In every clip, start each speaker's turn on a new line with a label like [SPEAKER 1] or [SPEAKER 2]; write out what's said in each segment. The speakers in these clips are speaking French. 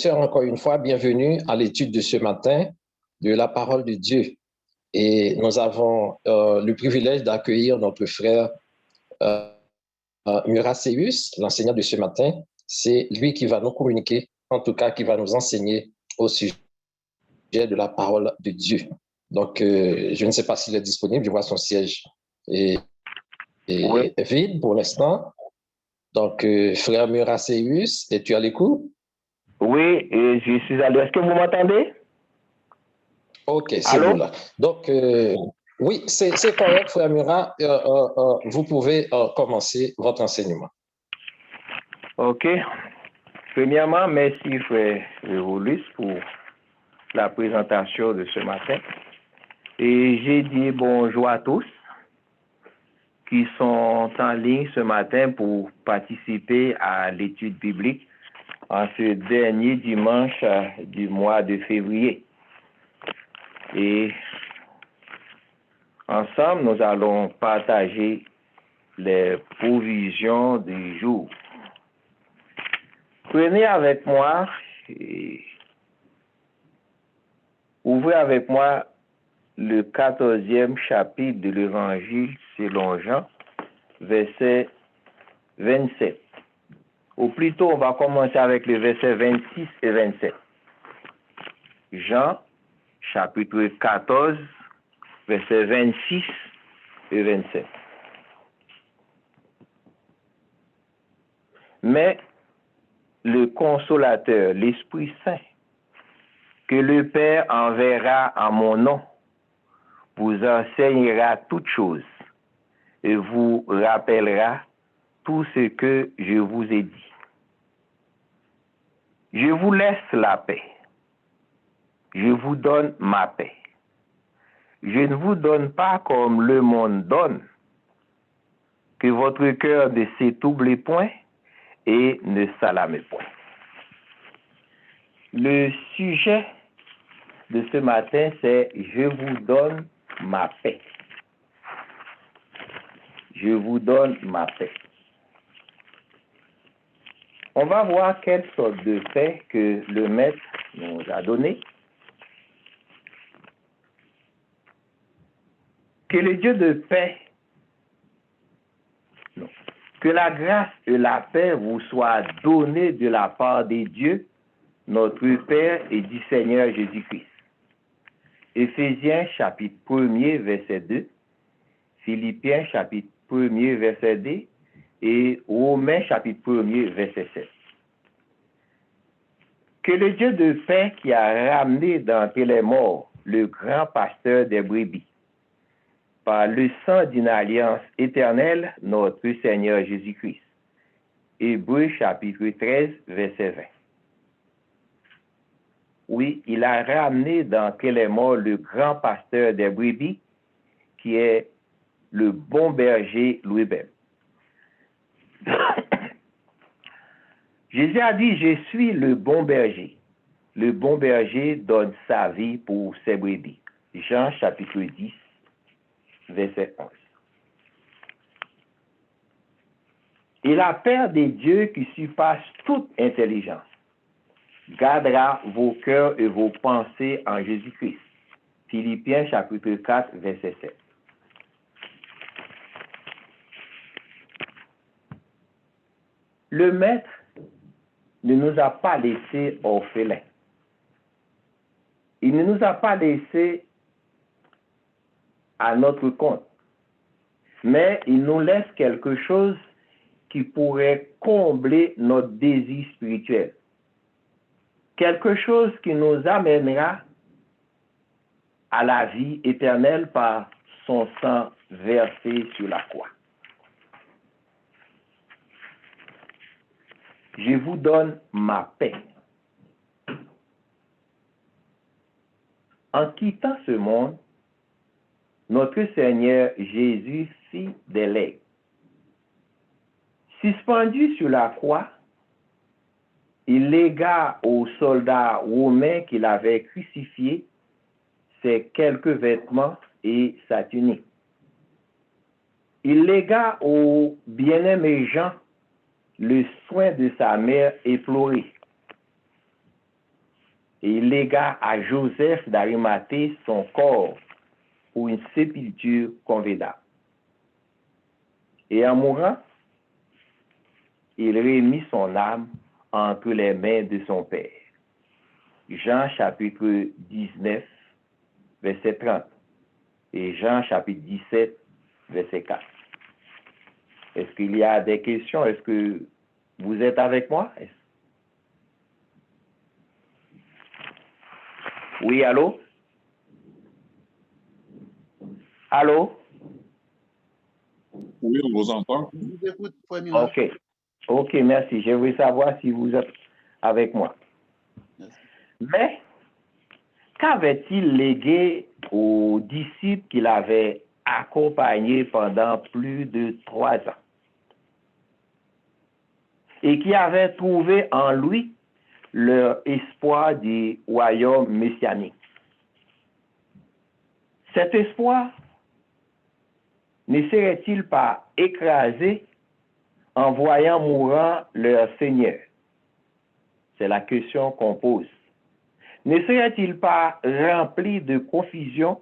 [SPEAKER 1] sœurs, encore une fois, bienvenue à l'étude de ce matin de la parole de Dieu. Et nous avons le privilège d'accueillir notre frère Muraceus, l'enseignant de ce matin. C'est lui qui va nous communiquer, en tout cas qui va nous enseigner au sujet de la parole de Dieu. Donc, je ne sais pas s'il est disponible, je vois son siège est vide pour l'instant. Donc, frère Muraceus, es-tu à l'écoute?
[SPEAKER 2] Oui, je suis à l'écoute. Est-ce que vous m'entendez?
[SPEAKER 1] Ok, c'est bon là. Donc, oui, c'est correct, frère Murat. Vous pouvez commencer votre enseignement.
[SPEAKER 2] Ok. Premièrement, merci, frère Révolus, pour la présentation de ce matin. Et j'ai dit bonjour à tous qui sont en ligne ce matin pour participer à l'étude biblique en ce dernier dimanche du mois de février. Et ensemble, nous allons partager les provisions du jour. Prenez avec moi et ouvrez avec moi le 14e chapitre de l'Évangile selon Jean, verset 27. Ou plutôt, on va commencer avec les versets 26 et 27. Jean, chapitre 14, versets 26 et 27. Mais le consolateur, l'Esprit Saint, que le Père enverra en mon nom, vous enseignera toutes choses et vous rappellera tout ce que je vous ai dit. Je vous laisse la paix. Je vous donne ma paix. Je ne vous donne pas comme le monde donne, que votre cœur ne s'étouble point et ne s'alarme point. Le sujet de ce matin, c'est « Je vous donne ma paix ». Je vous donne ma paix. On va voir quelle sorte de paix que le Maître nous a donnée. Que le Dieu de paix, que la grâce et la paix vous soient données de la part de Dieu, notre Père et du Seigneur Jésus-Christ. Éphésiens chapitre 1er, verset 2, Philippiens chapitre 1er, verset 2, et Romains chapitre 1er, verset 7. Que le Dieu de paix qui a ramené d'entre les morts le grand pasteur des brebis, par le sang d'une alliance éternelle, notre Seigneur Jésus-Christ. Hébreux chapitre 13, verset 20. Oui, il a ramené d'entre les morts le grand pasteur des brebis, qui est le bon berger lui-même. Jésus a dit, je suis le bon berger. Le bon berger donne sa vie pour ses brebis. Jean chapitre 10, verset 11. Et la paix de Dieu qui surpasse toute intelligence gardera vos cœurs et vos pensées en Jésus-Christ. Philippiens chapitre 4, verset 7. Le Maître ne nous a pas laissés orphelins. Il ne nous a pas laissés à notre compte, mais il nous laisse quelque chose qui pourrait combler notre désir spirituel. Quelque chose qui nous amènera à la vie éternelle par son sang versé sur la croix. Je vous donne ma paix. En quittant ce monde, notre Seigneur Jésus fit des legs. Suspendu sur la croix, il légua aux soldats romains qu'il avait crucifiés ses quelques vêtements et sa tunique. Il légua au bien-aimé Jean le soin de sa mère éplorée. et il légua à Joseph d'Arimathée son corps pour une sépulture convenable. Et en mourant, il remit son âme entre les mains de son Père. Jean chapitre 19, verset 30. Et Jean chapitre 17, verset 4. Est-ce qu'il y a des questions? Est-ce que vous êtes avec moi? Oui, allô? Allô?
[SPEAKER 3] Oui, on vous entend.
[SPEAKER 4] Je vous écoute, Frère Mirage.
[SPEAKER 2] OK. OK, merci. Je veux savoir si vous êtes avec moi.
[SPEAKER 4] Merci.
[SPEAKER 2] Mais, qu'avait-il légué aux disciples qu'il avait accompagnés pendant plus de 3 ans et qui avaient trouvé en lui leur espoir du royaume messianique? Cet espoir ne serait-il pas écrasé en voyant mourant leur Seigneur? C'est la question qu'on pose. Ne serait-il pas rempli de confusion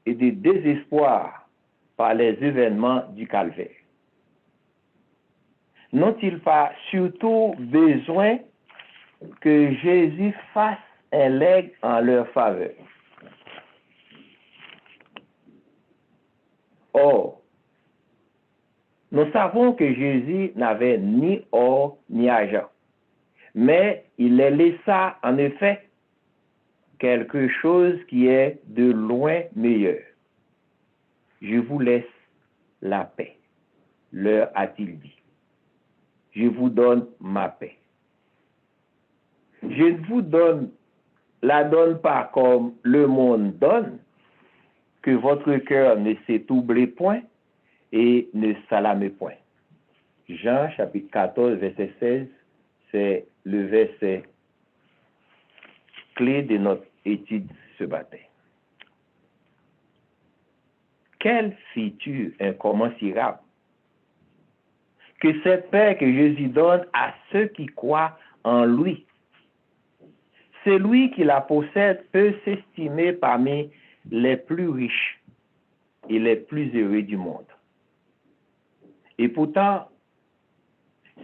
[SPEAKER 2] et de désespoir par les événements du calvaire? N'ont-ils pas surtout besoin que Jésus fasse un legs en leur faveur? Or, nous savons que Jésus n'avait ni or ni argent, mais il les laissa en effet quelque chose qui est de loin meilleur. Je vous laisse la paix, leur a-t-il dit. Je vous donne ma paix. Je ne vous la donne pas comme le monde donne, que votre cœur ne s'étrouble point et ne s'alarme point. Jean chapitre 14, verset 16, c'est le verset clé de notre étude ce matin. Quelle future incommensurable que cette paix que Jésus donne à ceux qui croient en lui. Celui qui la possède peut s'estimer parmi les plus riches et les plus heureux du monde. Et pourtant,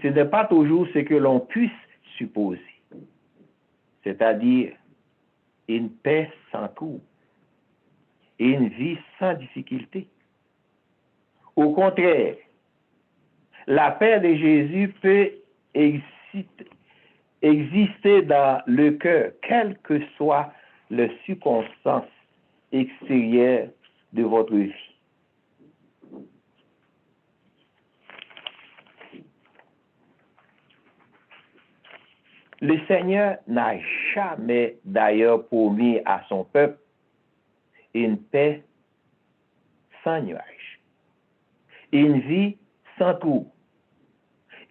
[SPEAKER 2] ce n'est pas toujours ce que l'on puisse supposer, c'est-à-dire une paix sans trouble et une vie sans difficulté. Au contraire, la paix de Jésus peut exister dans le cœur, quelles que soient les circonstances extérieures de votre vie. Le Seigneur n'a jamais d'ailleurs promis à son peuple une paix sans nuage, une vie sans trouble,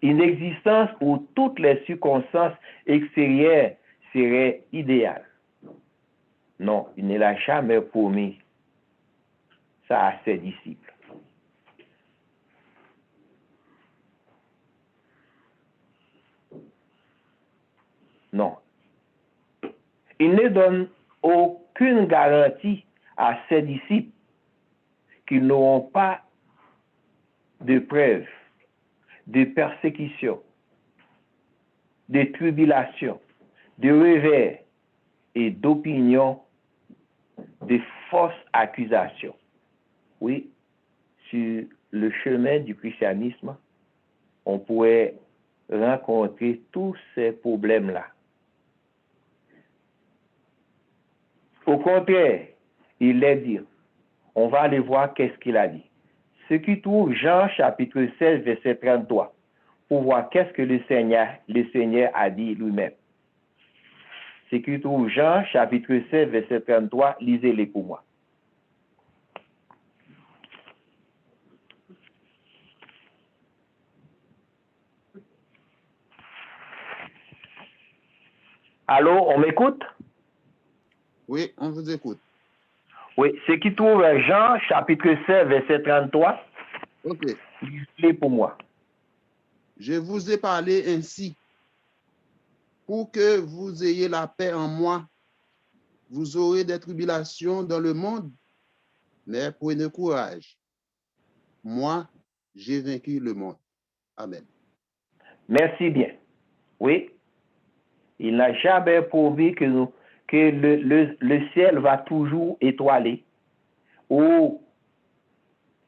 [SPEAKER 2] une existence où toutes les circonstances extérieures seraient idéales. Non, il ne l'a jamais promis ça à ses disciples. Non. Il ne donne aucune garantie à ses disciples qu'ils n'auront pas de preuves, de persécutions, de tribulations, de revers et d'opinions, de fausses accusations. Oui, sur le chemin du christianisme, on pourrait rencontrer tous ces problèmes-là. Au contraire, il les dit. On va aller voir qu'est-ce qu'il a dit. Ce qui trouve Jean chapitre 16, verset 33, pour voir qu'est-ce que le Seigneur a dit lui-même. Ce qui trouve Jean chapitre 16, verset 33, lisez-les pour moi. Allô, on m'écoute?
[SPEAKER 4] Oui, on vous écoute.
[SPEAKER 2] Oui, ce qui trouve Jean chapitre 16, verset 33,
[SPEAKER 4] Ok.
[SPEAKER 2] lisez pour moi.
[SPEAKER 4] Je vous ai parlé ainsi, pour que vous ayez la paix en moi. Vous aurez des tribulations dans le monde, mais prenez courage. Moi, j'ai vaincu le monde. Amen.
[SPEAKER 2] Merci bien. Oui, il n'a jamais promis que le ciel va toujours étoiler ou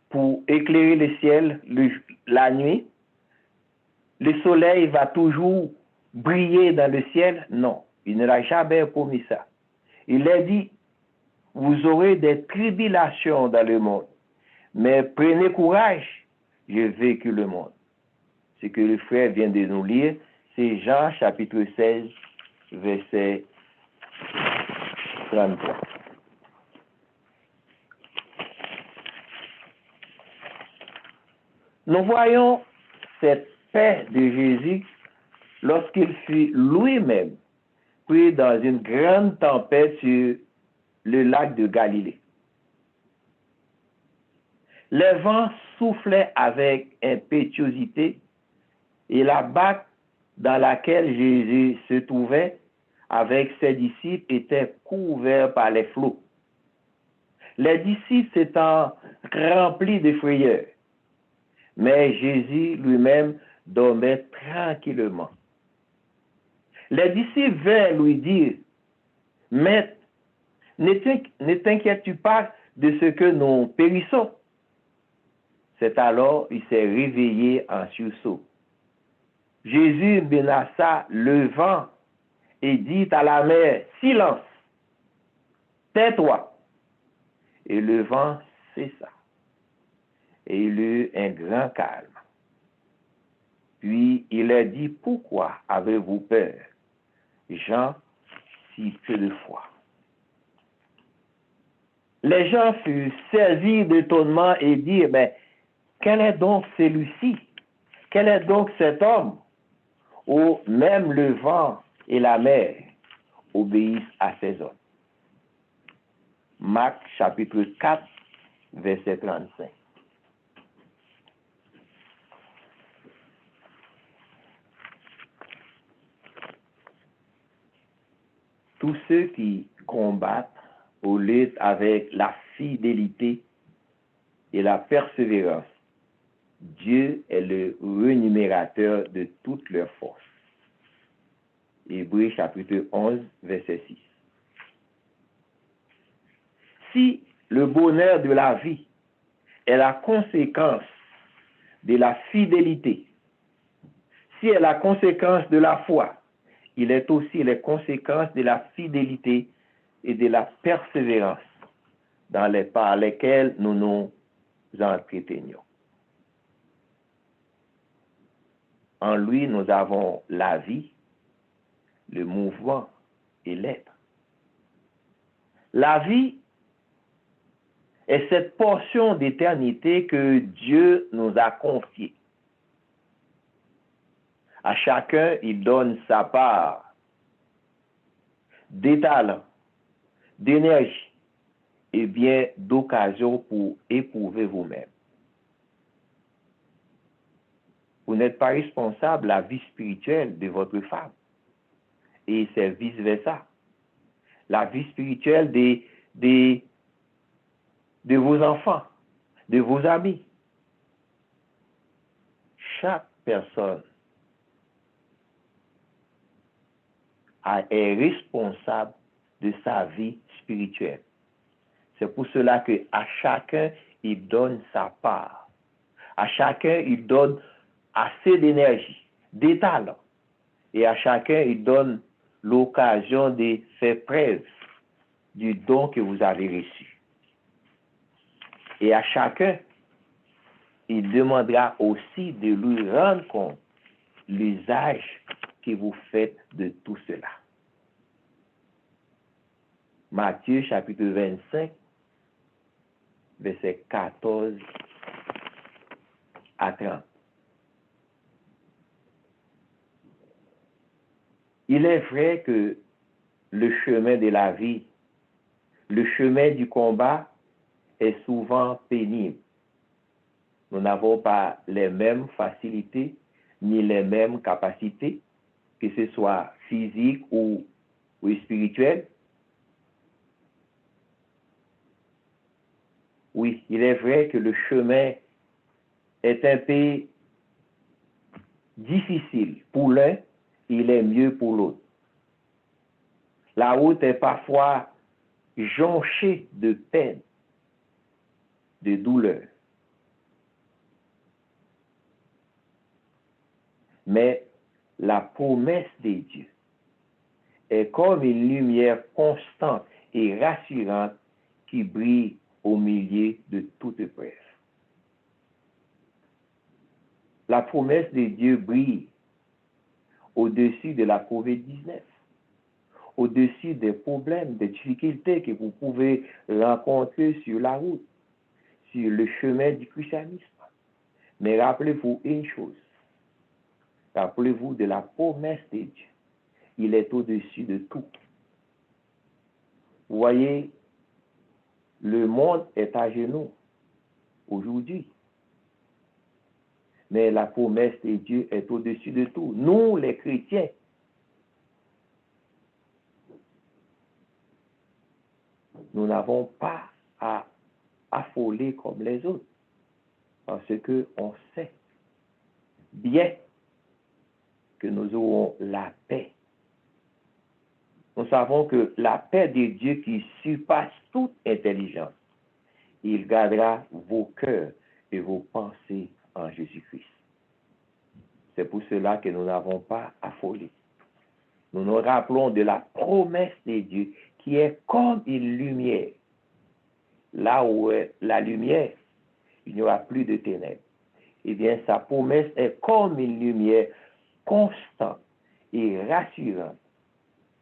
[SPEAKER 2] pour éclairer le ciel la nuit, le soleil va toujours briller dans le ciel. Non, il ne l'a jamais promis ça. Il a dit, vous aurez des tribulations dans le monde, mais prenez courage, j'ai vécu le monde. Ce que le frère vient de nous lire, c'est Jean chapitre 16, verset 33. Nous voyons cette paix de Jésus lorsqu'il fut lui-même pris dans une grande tempête sur le lac de Galilée. Les vents soufflaient avec impétuosité et la barque dans laquelle Jésus se trouvait avec ses disciples était couverte par les flots. Les disciples s'étant remplis de frayeur, mais Jésus lui-même dormait tranquillement. Les disciples vinrent lui dire, « Maître, ne t'inquiètes-tu pas de ce que nous périssons? » C'est alors il s'est réveillé en sursaut. Jésus menaça le vent et dit à la mer, « Silence, tais-toi. » Et le vent cessa. Et il eut un grand calme. Puis il leur dit, « Pourquoi avez-vous peur, gens, si peu de foi? » Les gens furent saisis d'étonnement et dirent, « Mais quel est donc celui-ci? Quel est donc cet homme? » Où même le vent et la mer obéissent à ses ordres. Marc chapitre 4, verset 35. Tous ceux qui combattent ou luttent avec la fidélité et la persévérance, Dieu est le rémunérateur de toutes leurs forces. Hébreux chapitre 11, verset 6. Si le bonheur de la vie est la conséquence de la fidélité, si est la conséquence de la foi, il est aussi les conséquences de la fidélité et de la persévérance par lesquelles nous nous entretenions. En lui, nous avons la vie, le mouvement et l'être. La vie est cette portion d'éternité que Dieu nous a confiée. À chacun, il donne sa part des talents, d'énergie et bien d'occasion pour éprouver vous-même. Vous n'êtes pas responsable de la vie spirituelle de votre femme. Et c'est vice-versa. La vie spirituelle de vos enfants, de vos amis. Chaque personne est responsable de sa vie spirituelle. C'est pour cela qu'à chacun, il donne sa part. À chacun, il donne assez d'énergie, des talents. Et à chacun, il donne l'occasion de faire preuve du don que vous avez reçu. Et à chacun, il demandera aussi de lui rendre compte l'usage que vous faites de tout cela. Matthieu chapitre 25, verset 14 à 30. Il est vrai que le chemin de la vie, le chemin du combat est souvent pénible. Nous n'avons pas les mêmes facilités ni les mêmes capacités, que ce soit physique ou spirituel. Oui, il est vrai que le chemin est un peu difficile pour l'un, il est mieux pour l'autre. La route est parfois jonchée de peine, de douleur. Mais la promesse de Dieu est comme une lumière constante et rassurante qui brille au milieu de toute épreuve. La promesse de Dieu brille au-dessus de la COVID-19, au-dessus des problèmes, des difficultés que vous pouvez rencontrer sur la route, sur le chemin du christianisme. Mais rappelez-vous une chose, rappelez-vous de la promesse de Dieu. Il est au-dessus de tout. Vous voyez, le monde est à genoux aujourd'hui. Mais la promesse de Dieu est au-dessus de tout. Nous, les chrétiens, nous n'avons pas à affoler comme les autres. Parce qu'on sait bien que nous aurons la paix. Nous savons que la paix de Dieu qui surpasse toute intelligence, il gardera vos cœurs et vos pensées en Jésus-Christ. C'est pour cela que nous n'avons pas affolé. Nous nous rappelons de la promesse de Dieu qui est comme une lumière. Là où est la lumière, il n'y aura plus de ténèbres. Eh bien, sa promesse est comme une lumière constante et rassurante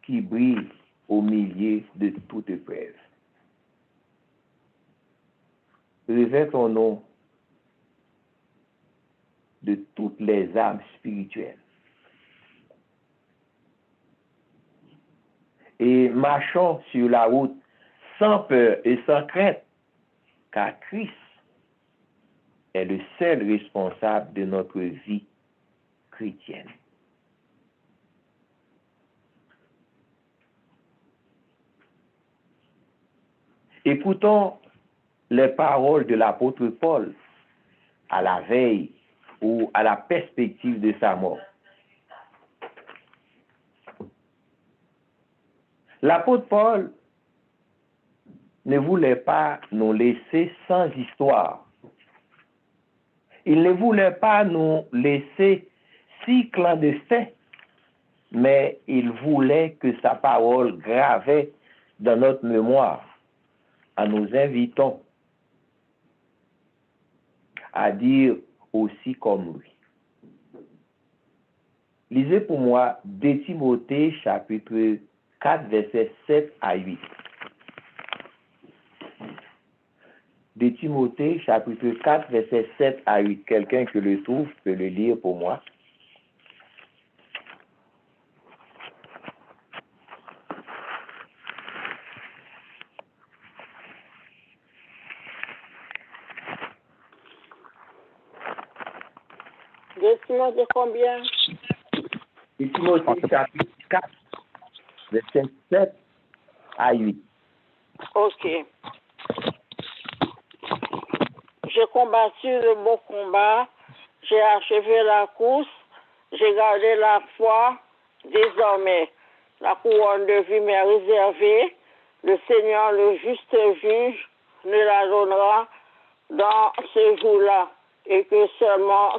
[SPEAKER 2] qui brille au milieu de toute épreuve. Revêtons-nous de toutes les âmes spirituelles et marchons sur la route sans peur et sans crainte, car Christ est le seul responsable de notre vie chrétienne. Écoutons les paroles de l'apôtre Paul à la veille ou à la perspective de sa mort. L'apôtre Paul ne voulait pas nous laisser sans histoire. Il ne voulait pas nous laisser si clandestins, mais il voulait que sa parole gravée dans notre mémoire en nous invitant à dire aussi comme lui. Lisez pour moi 2 Timothée chapitre 4 versets 7 à 8. 2 Timothée chapitre 4 versets 7 à 8. Quelqu'un qui le trouve peut le lire pour moi.
[SPEAKER 3] De Timothée combien?
[SPEAKER 2] 2 Timothée chapitre 4 versets 7 à 8.
[SPEAKER 3] Ok. J'ai combattu le bon combat, j'ai achevé la course, j'ai gardé la foi. Désormais, la couronne de vie m'est réservée. Le Seigneur, le juste juge, me la donnera dans ce jour-là. Et non seulement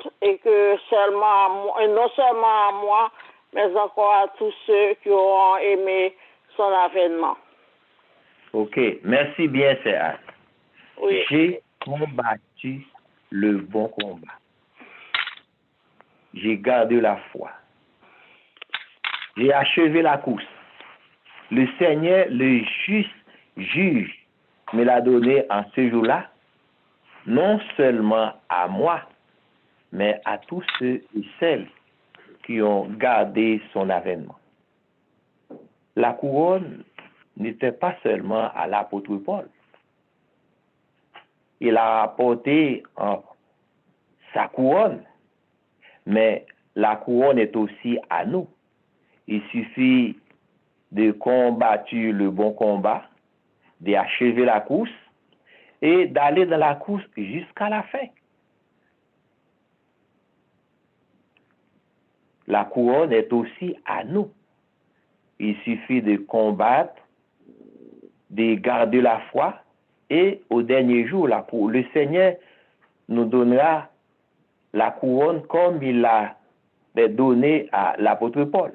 [SPEAKER 3] à moi, mais encore à tous ceux qui auront aimé son avènement.
[SPEAKER 2] Ok, merci bien, Serge.
[SPEAKER 3] Oui.
[SPEAKER 2] J'ai combattu le bon combat. J'ai gardé la foi. J'ai achevé la course. Le Seigneur, le juste juge, me l'a donné en ce jour-là, non seulement à moi, mais à tous ceux et celles qui ont gardé son avènement. La couronne n'était pas seulement à l'apôtre Paul. Il a apporté sa couronne, mais la couronne est aussi à nous. Il suffit de combattre le bon combat, d'achever la course et d'aller dans la course jusqu'à la fin. La couronne est aussi à nous. Il suffit de combattre, de garder la foi et au dernier jour, le Seigneur nous donnera la couronne comme il l'a donné à l'apôtre Paul.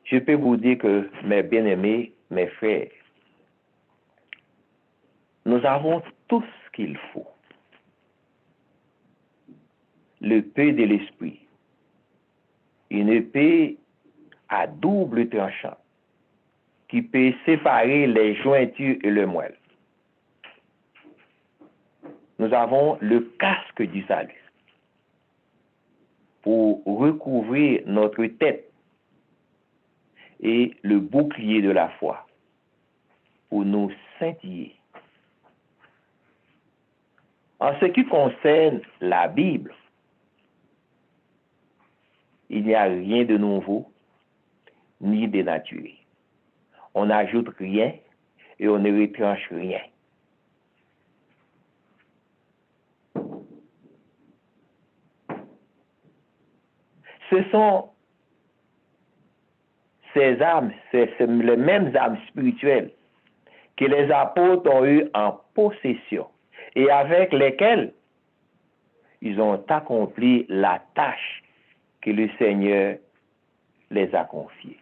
[SPEAKER 2] Je peux vous dire que, mes bien-aimés, mes frères, nous avons tout ce qu'il faut. L'épée de l'esprit, une épée à double tranchant qui peut séparer les jointures et le moelle. Nous avons le casque du salut pour recouvrir notre tête et le bouclier de la foi pour nous scintiller. En ce qui concerne la Bible, il n'y a rien de nouveau ni dénaturé. On n'ajoute rien et on ne retranche rien. Ce sont ces âmes, c'est les mêmes âmes spirituelles que les apôtres ont eues en possession et avec lesquelles ils ont accompli la tâche que le Seigneur les a confiée.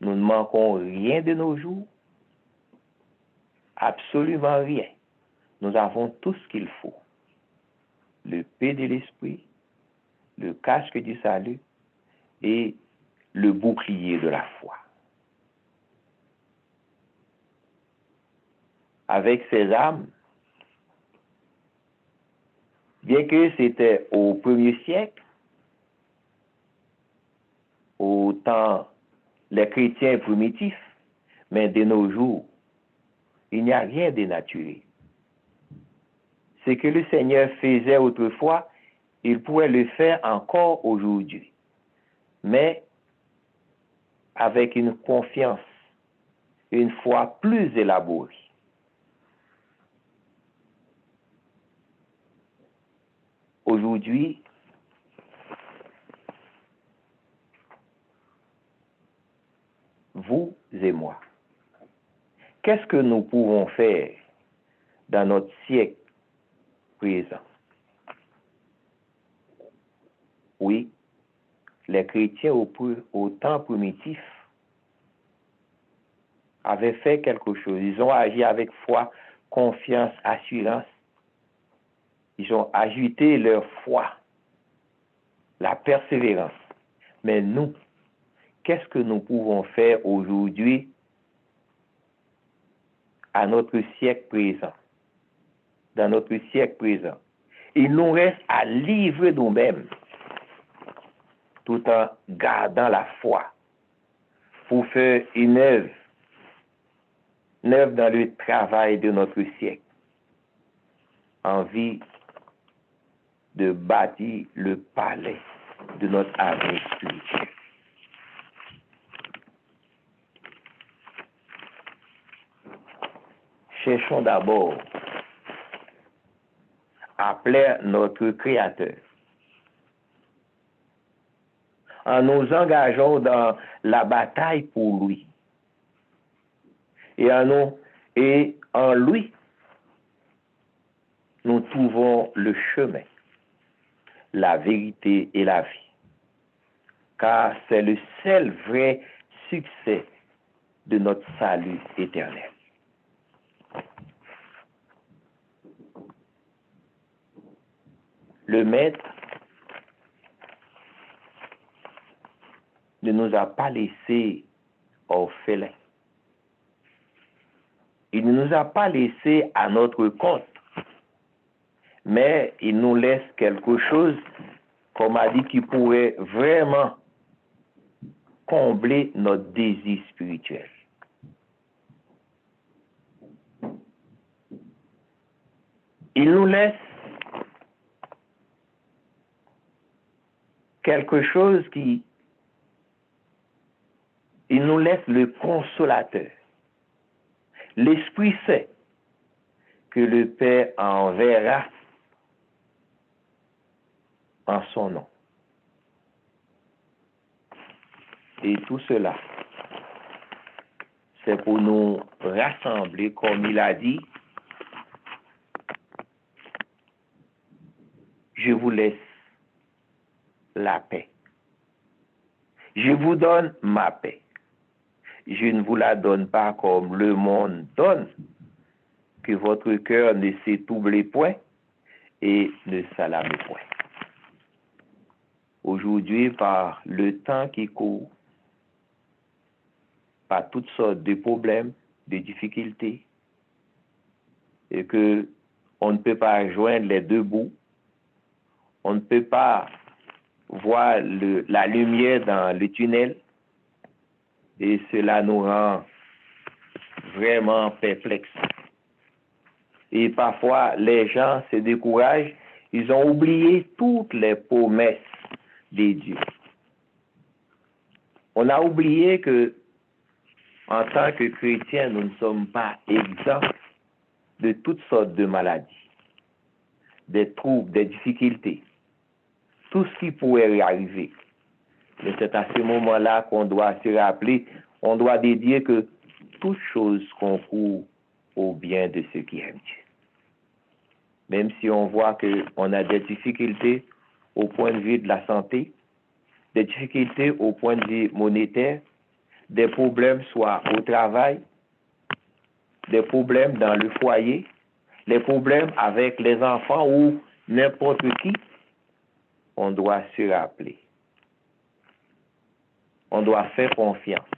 [SPEAKER 2] Nous ne manquons rien de nos jours, absolument rien. Nous avons tout ce qu'il faut. L'épée de l'esprit, le casque du salut et le bouclier de la foi. Avec ces armes, bien que c'était au 1er siècle, au temps les chrétiens primitifs, mais de nos jours, il n'y a rien de dénaturé. Ce que le Seigneur faisait autrefois, il pourrait le faire encore aujourd'hui, mais avec une confiance, une foi plus élaborée. Aujourd'hui, vous et moi, qu'est-ce que nous pouvons faire dans notre siècle présent? Oui, les chrétiens au temps primitif avaient fait quelque chose. Ils ont agi avec foi, confiance, assurance. Ils ont ajouté leur foi, la persévérance. Mais nous, qu'est-ce que nous pouvons faire aujourd'hui à notre siècle présent? Dans notre siècle présent. Il nous reste à livrer nous-mêmes tout en gardant la foi pour faire une œuvre dans le travail de notre siècle, en vue de bâtir le palais de notre avenir spirituel. Cherchons d'abord à plaire notre Créateur en nous engageant dans la bataille pour lui. Et en lui, nous trouvons le chemin, la vérité et la vie. Car c'est le seul vrai succès de notre salut éternel. Le Maître ne nous a pas laissés orphelins. Il ne nous a pas laissés à notre compte, mais il nous laisse quelque chose, comme a dit, qui pourrait vraiment combler notre désir spirituel. Il nous laisse quelque chose qui il nous laisse le consolateur, l'Esprit Saint que le Père enverra en son nom. Et tout cela, c'est pour nous rassembler, comme il a dit, je vous laisse la paix. Je vous donne ma paix. Je ne vous la donne pas comme le monde donne, que votre cœur ne s'étrouble point et ne s'alarme point. Aujourd'hui, par le temps qui court, par toutes sortes de problèmes, de difficultés, et que on ne peut pas joindre les deux bouts, on ne peut pas voir la lumière dans le tunnel, et cela nous rend vraiment perplexes. Et parfois, les gens se découragent, ils ont oublié toutes les promesses de Dieu. On a oublié que, en tant que chrétiens, nous ne sommes pas exempts de toutes sortes de maladies, des troubles, des difficultés, tout ce qui pourrait arriver. Mais c'est à ce moment-là qu'on doit se rappeler, on doit dédier que toute chose concourt au bien de ceux qui aiment Dieu. Même si on voit qu'on a des difficultés au point de vue de la santé, des difficultés au point de vue monétaire, des problèmes soit au travail, des problèmes dans le foyer, les problèmes avec les enfants ou n'importe qui, on doit se rappeler. On doit faire confiance.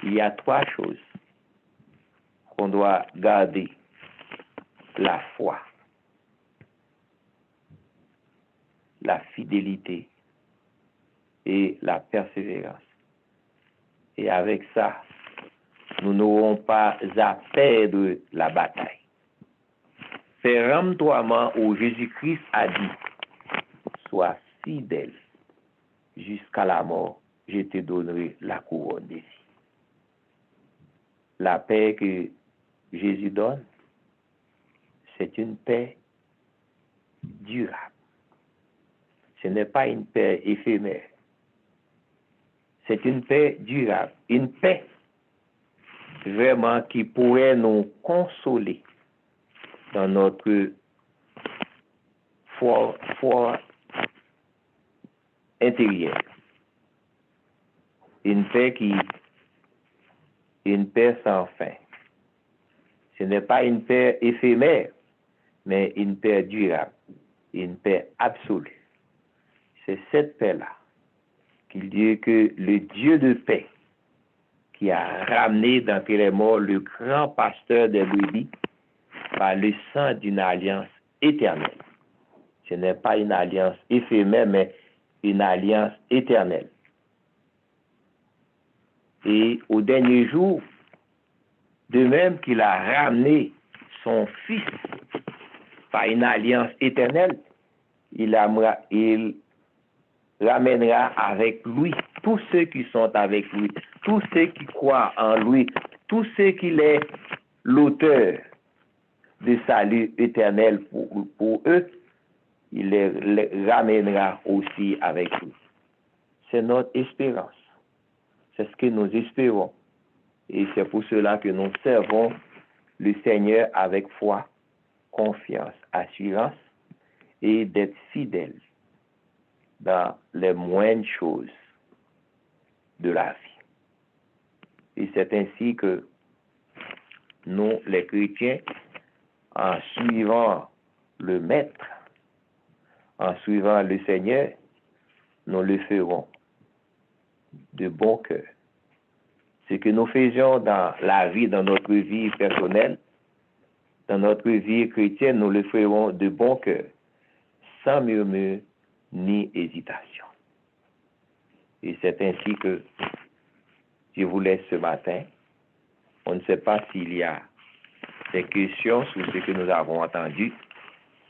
[SPEAKER 2] Il y a trois choses qu'on doit garder. La foi, la fidélité et la persévérance. Et avec ça, nous n'aurons pas à perdre la bataille. Péremptoirement où Jésus-Christ a dit, sois fidèle jusqu'à la mort, je te donnerai la couronne des vies. La paix que Jésus donne, c'est une paix durable. Ce n'est pas une paix éphémère. C'est une paix durable. Une paix vraiment qui pourrait nous consoler dans notre foi intérieure. Une paix sans fin. Ce n'est pas une paix éphémère, mais une paix durable, une paix absolue. C'est cette paix-là qu'il dit que le Dieu de paix, qui a ramené d'entre les morts le grand pasteur des brebis par le sang d'une alliance éternelle. Ce n'est pas une alliance éphémère, mais une alliance éternelle. Et au dernier jour, de même qu'il a ramené son Fils par une alliance éternelle, il ramènera avec lui tous ceux qui sont avec lui, tous ceux qui croient en lui, tous ceux qu'il est l'auteur de salut éternel pour eux, il les ramènera aussi avec lui. C'est notre espérance. C'est ce que nous espérons. Et c'est pour cela que nous servons le Seigneur avec foi, confiance, assurance et d'être fidèles dans les moindres choses de la vie. Et c'est ainsi que nous, les chrétiens, en suivant le Maître, en suivant le Seigneur, nous le ferons de bon cœur. Ce que nous faisions dans la vie, dans notre vie personnelle, dans notre vie chrétienne, nous le ferons de bon cœur, sans murmure ni hésitation. Et c'est ainsi que je vous laisse ce matin. On ne sait pas s'il y a des questions sur ce que nous avons entendu.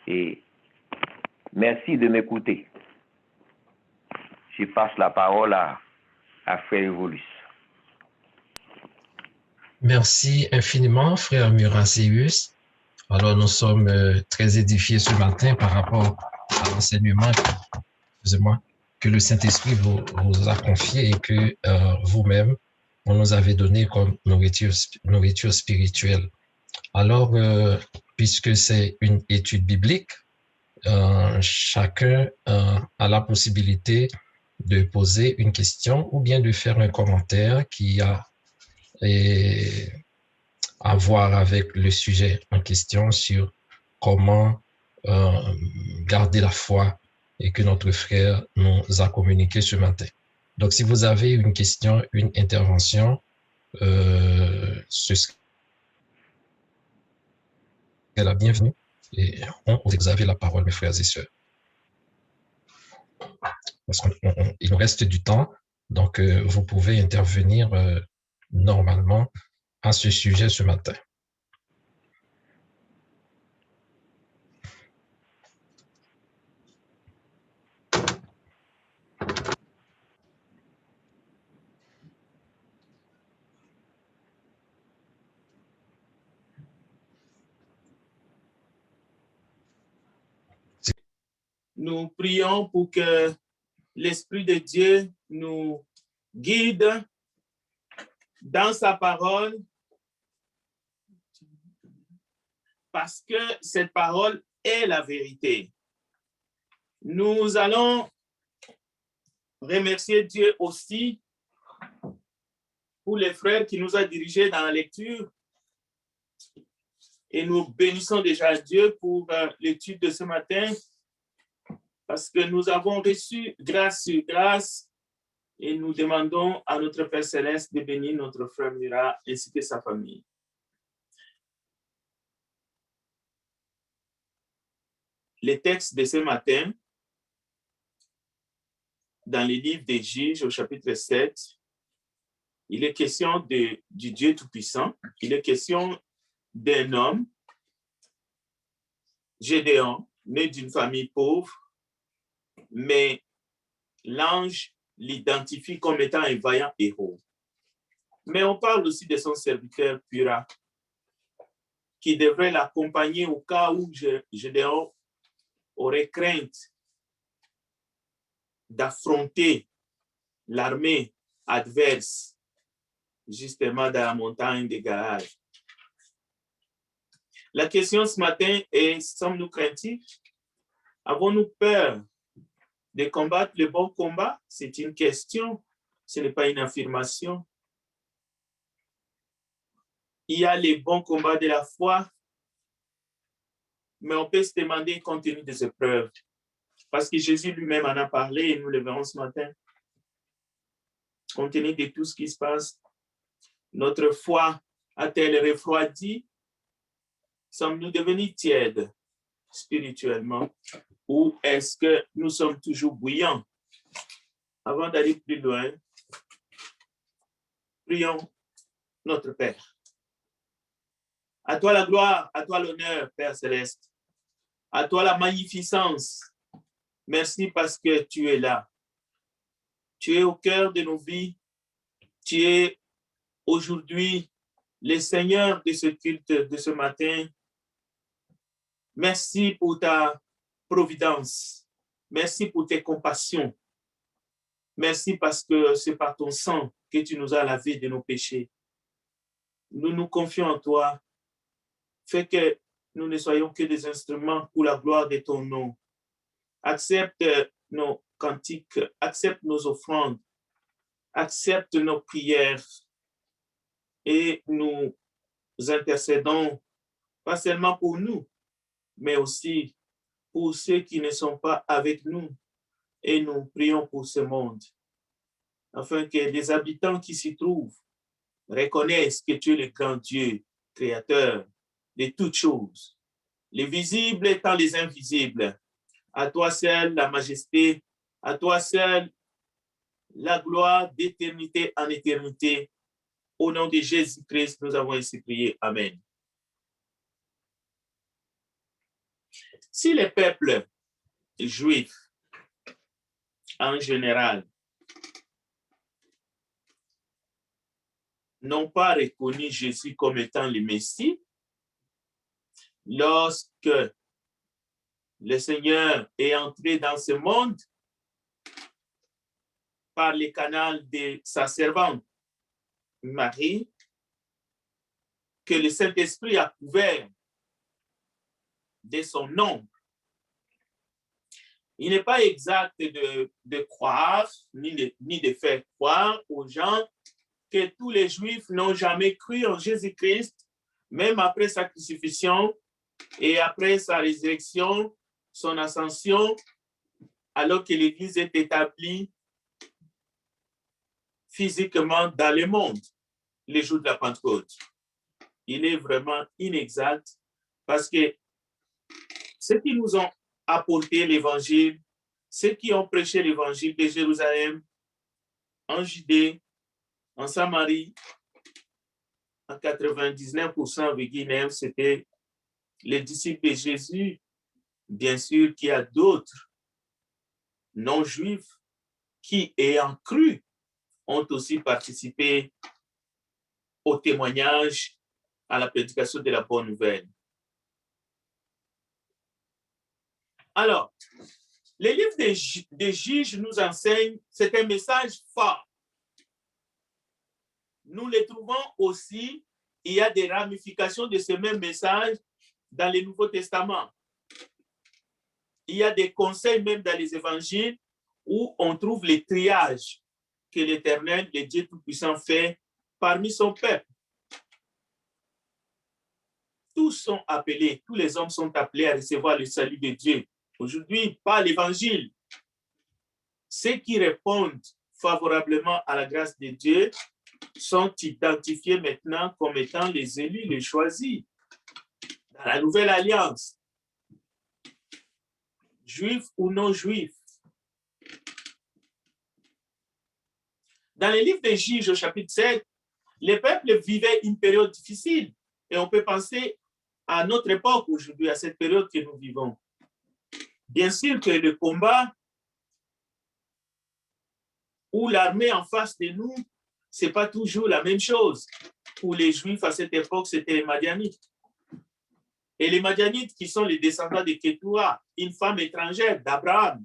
[SPEAKER 2] Et merci de m'écouter. je passe la parole à Frère Evolus.
[SPEAKER 1] Merci infiniment, frère Muraseus. Alors, nous sommes très édifiés ce matin par rapport à l'enseignement, excusez-moi, que le Saint-Esprit vous a confié et que vous-même, on nous avait donné comme nourriture spirituelle. Alors, puisque c'est une étude biblique, chacun a la possibilité de poser une question ou bien de faire un commentaire qui a à voir avec le sujet en question sur comment garder la foi et que notre frère nous a communiqué ce matin. Donc, si vous avez une question, une intervention, ce serait la bienvenue. Et vous avez la parole, mes frères et sœurs. Parce qu'il nous reste du temps, donc vous pouvez intervenir normalement à ce sujet ce matin.
[SPEAKER 5] Nous prions pour que l'Esprit de Dieu nous guide dans sa parole, parce que cette parole est la vérité. Nous allons remercier Dieu aussi pour les frères qui nous a dirigés dans la lecture. Et nous bénissons déjà Dieu pour l'étude de ce matin, parce que nous avons reçu grâce sur grâce et nous demandons à notre Père Céleste de bénir notre frère Murat ainsi que sa famille. Les textes de ce matin, dans les livres des Juges au chapitre 7, il est question du Dieu Tout-Puissant, il est question d'un homme, Gédéon, né d'une famille pauvre, mais l'ange l'identifie comme étant un vaillant héros. Mais on parle aussi de son serviteur Pura, qui devrait l'accompagner au cas où Gédéon aurait crainte d'affronter l'armée adverse, justement dans la montagne de Galaad. La question ce matin est, sommes-nous craintifs? Avons-nous peur de combattre le bon combat? C'est une question, ce n'est pas une affirmation. Il y a les bons combats de la foi, mais on peut se demander compte tenu des épreuves. Parce que Jésus lui-même en a parlé et nous le verrons ce matin. Compte tenu de tout ce qui se passe, notre foi a-t-elle refroidi? Sommes-nous devenus tièdes spirituellement? Ou est-ce que nous sommes toujours bouillants? Avant d'aller plus loin, prions notre Père. À toi la gloire, à toi l'honneur, Père Céleste. À toi la magnificence. Merci parce que tu es là. Tu es au cœur de nos vies. Tu es aujourd'hui le Seigneur de ce culte de ce matin. Merci pour ta providence. Merci pour tes compassions. Merci parce que c'est par ton sang que tu nous as lavé de nos péchés. Nous nous confions en toi. Fais que nous ne soyons que des instruments pour la gloire de ton nom. Accepte nos cantiques, accepte nos offrandes, accepte nos prières et nous intercédons, pas seulement pour nous, mais aussi pour ceux qui ne sont pas avec nous. Et nous prions pour ce monde, afin que les habitants qui s'y trouvent reconnaissent que tu es le grand Dieu, créateur de toutes choses, les visibles étant les invisibles. À toi seul la majesté, à toi seul la gloire d'éternité en éternité. Au nom de Jésus-Christ, nous avons ainsi prié. Amen. Si les peuples juifs en général, n'ont pas reconnu Jésus comme étant le Messie, lorsque le Seigneur est entré dans ce monde par le canal de sa servante Marie, que le Saint-Esprit a couvert de son nom. Il n'est pas exact de croire, ni de faire croire aux gens que tous les Juifs n'ont jamais cru en Jésus-Christ, même après sa crucifixion et après sa résurrection, son ascension, alors que l'Église est établie physiquement dans le monde, les jours de la Pentecôte. Il est vraiment inexact parce que ceux qui nous ont apporté l'Évangile, ceux qui ont prêché l'Évangile de Jérusalem, en Judée, en Samarie, en 99%, c'était les disciples de Jésus. Bien sûr qu'il y a d'autres non-juifs qui, ayant cru, ont aussi participé au témoignage, à la prédication de la bonne nouvelle. Alors, le livre des Juges nous enseigne, c'est un message fort. Nous le trouvons aussi, il y a des ramifications de ce même message dans le Nouveau Testament. Il y a des conseils même dans les évangiles où on trouve les triages que l'Éternel, le Dieu Tout-Puissant, fait parmi son peuple. Tous sont appelés, tous les hommes sont appelés à recevoir le salut de Dieu. Aujourd'hui, par l'Évangile, ceux qui répondent favorablement à la grâce de Dieu sont identifiés maintenant comme étant les élus, les choisis dans la nouvelle alliance, juifs ou non juifs. Dans le livre des Juges au chapitre 7, le peuple vivait une période difficile et on peut penser à notre époque aujourd'hui, à cette période que nous vivons. Bien sûr que le combat ou l'armée en face de nous, ce n'est pas toujours la même chose. Pour les Juifs à cette époque, c'était les Madianites. Et les Madianites qui sont les descendants de Kétoura, une femme étrangère d'Abraham,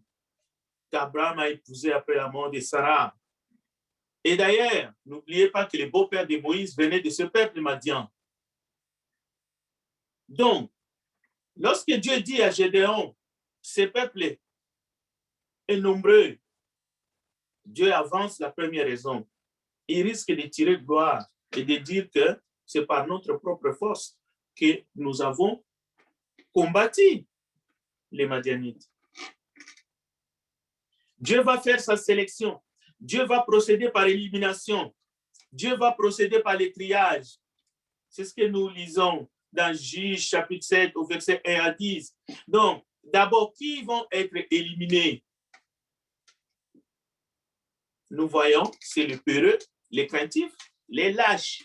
[SPEAKER 5] qu'Abraham a épousée après la mort de Sarah. Et d'ailleurs, n'oubliez pas que le beau-père de Moïse venait de ce peuple madian. Donc, lorsque Dieu dit à Gédéon, ce peuple est nombreux, Dieu avance la première raison. Il risque de tirer gloire et de dire que c'est par notre propre force que nous avons combattu les Madianites. Dieu va faire sa sélection. Dieu va procéder par élimination. Dieu va procéder par les triages. C'est ce que nous lisons dans Juges chapitre 7 au verset 1 à 10. Donc, d'abord, qui vont être éliminés? Nous voyons, c'est les peureux, les craintifs, les lâches.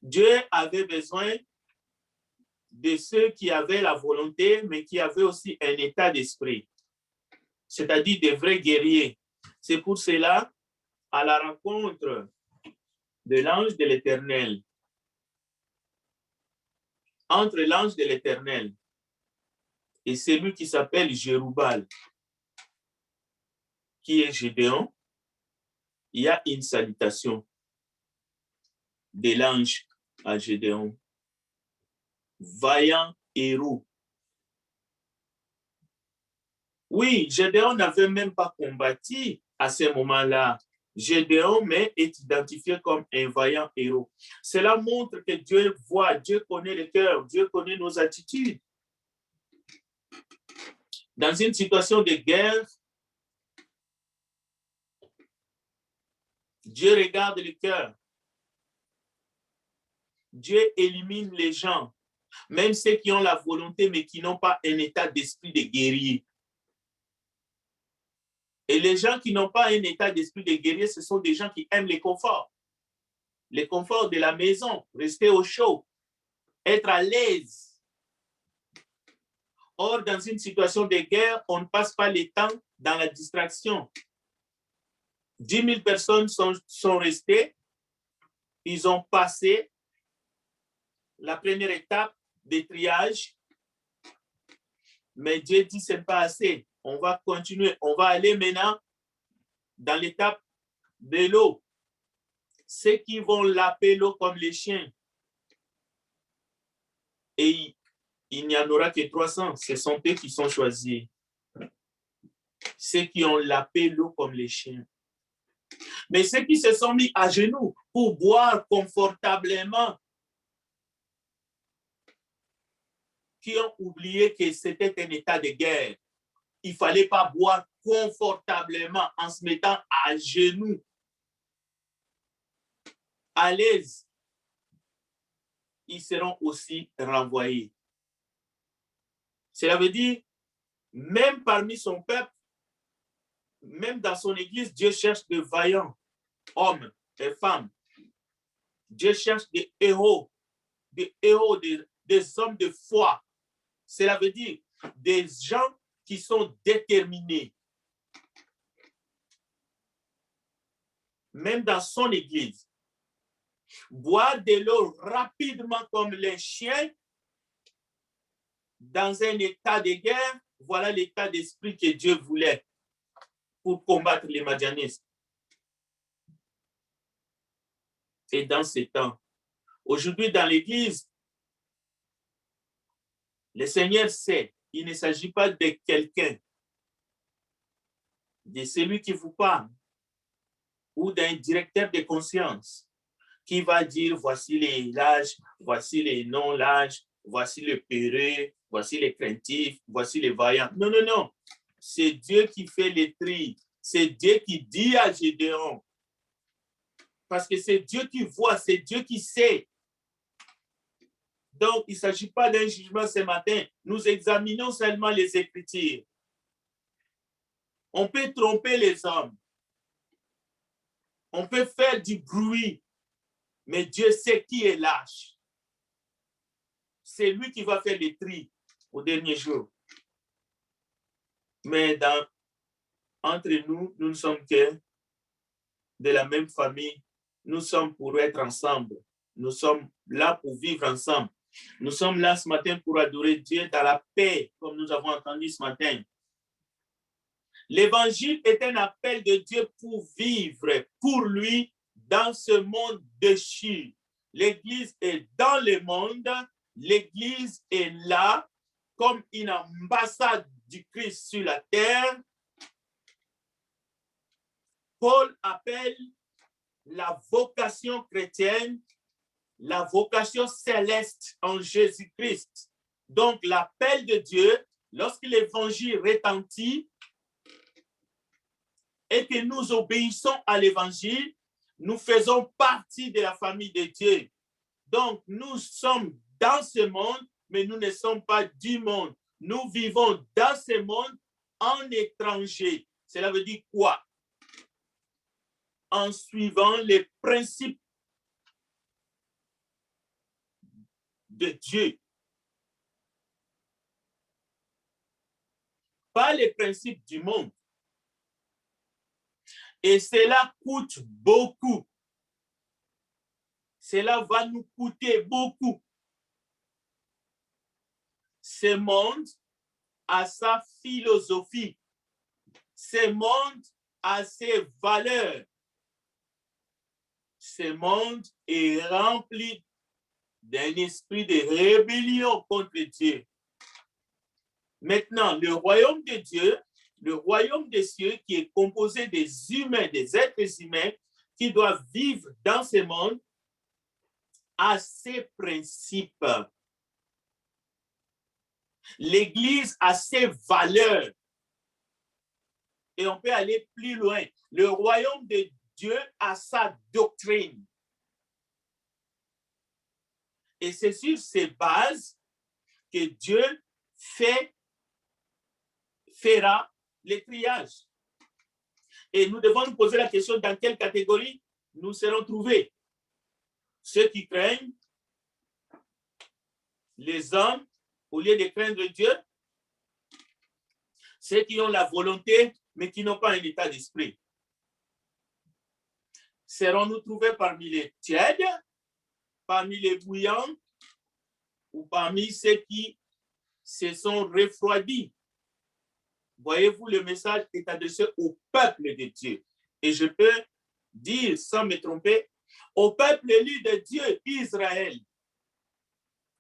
[SPEAKER 5] Dieu avait besoin de ceux qui avaient la volonté, mais qui avaient aussi un état d'esprit, c'est-à-dire des vrais guerriers. C'est pour cela, à la rencontre de l'ange de l'Éternel, entre l'ange de l'Éternel et celui qui s'appelle Jérubbal, qui est Gédéon, il y a une salutation de l'ange à Gédéon. Vaillant héros. Oui, Gédéon n'avait même pas combattu à ce moment-là. Gédéon mais est identifié comme un vaillant héros. Cela montre que Dieu voit, Dieu connaît le cœur, Dieu connaît nos attitudes. Dans une situation de guerre, Dieu regarde le cœur. Dieu élimine les gens, même ceux qui ont la volonté, mais qui n'ont pas un état d'esprit de guerrier. Et les gens qui n'ont pas un état d'esprit de guerrier, ce sont des gens qui aiment les conforts de la maison, rester au chaud, être à l'aise. Or, dans une situation de guerre, on ne passe pas le temps dans la distraction. 10 000 personnes sont restées. Ils ont passé la première étape de triage. Mais Dieu dit, ce n'est pas assez. On va continuer. On va aller maintenant dans l'étape de l'eau. Ceux qui vont laper l'eau comme les chiens. Et il n'y en aura que 300. Ce sont eux qui sont choisis. Ceux qui ont lapé l'eau comme les chiens. Mais ceux qui se sont mis à genoux pour boire confortablement, qui ont oublié que c'était un état de guerre. Il ne fallait pas boire confortablement en se mettant à genoux, à l'aise. Ils seront aussi renvoyés. Cela veut dire, même parmi son peuple, même dans son église, Dieu cherche de vaillants hommes et femmes. Dieu cherche des héros, des hommes de foi. Cela veut dire des gens qui sont déterminés. Même dans son église, boire de l'eau rapidement comme les chiens dans un état de guerre, voilà l'état d'esprit que Dieu voulait pour combattre les madianistes. Et dans ces temps, aujourd'hui dans l'église, le Seigneur sait, il ne s'agit pas de quelqu'un, de celui qui vous parle, ou d'un directeur de conscience qui va dire voici les lâches, voici les non-lâches, voici les peureux, voici les craintifs, voici les vaillants. Non, non, non. C'est Dieu qui fait les tri. C'est Dieu qui dit à Gédéon. Parce que c'est Dieu qui voit, c'est Dieu qui sait. Donc, il ne s'agit pas d'un jugement ce matin. Nous examinons seulement les Écritures. On peut tromper les hommes. On peut faire du bruit. Mais Dieu sait qui est lâche. C'est lui qui va faire les tri au dernier jour. Mais entre nous, nous ne sommes que de la même famille. Nous sommes pour être ensemble. Nous sommes là pour vivre ensemble. Nous sommes là ce matin pour adorer Dieu dans la paix, comme nous avons entendu ce matin. L'évangile est un appel de Dieu pour vivre pour lui dans ce monde déchu. L'Église est dans le monde. L'Église est là comme une ambassade du Christ sur la terre. Paul appelle la vocation chrétienne la vocation céleste en Jésus-Christ. Donc, l'appel de Dieu, lorsque l'évangile retentit et que nous obéissons à l'évangile, nous faisons partie de la famille de Dieu. Donc, nous sommes dans ce monde, mais nous ne sommes pas du monde. Nous vivons dans ce monde en étranger. Cela veut dire quoi? En suivant les principes de Dieu. Pas les principes du monde. Et cela coûte beaucoup. Cela va nous coûter beaucoup. Ce monde a sa philosophie. Ce monde a ses valeurs. Ce monde est rempli d'un esprit de rébellion contre Dieu. Maintenant, le royaume de Dieu, le royaume des cieux qui est composé des humains, des êtres humains qui doivent vivre dans ce monde, a ses principes. L'Église a ses valeurs. Et on peut aller plus loin. Le royaume de Dieu a sa doctrine. Et c'est sur ces bases que Dieu fera le triage. Et nous devons nous poser la question dans quelle catégorie nous serons trouvés. Ceux qui craignent les hommes au lieu de craindre Dieu, ceux qui ont la volonté, mais qui n'ont pas un état d'esprit. Serons-nous trouvés parmi les tièdes, parmi les bouillants, ou parmi ceux qui se sont refroidis? Voyez-vous, le message est adressé au peuple de Dieu. Et je peux dire, sans me tromper, au peuple élu de Dieu, Israël.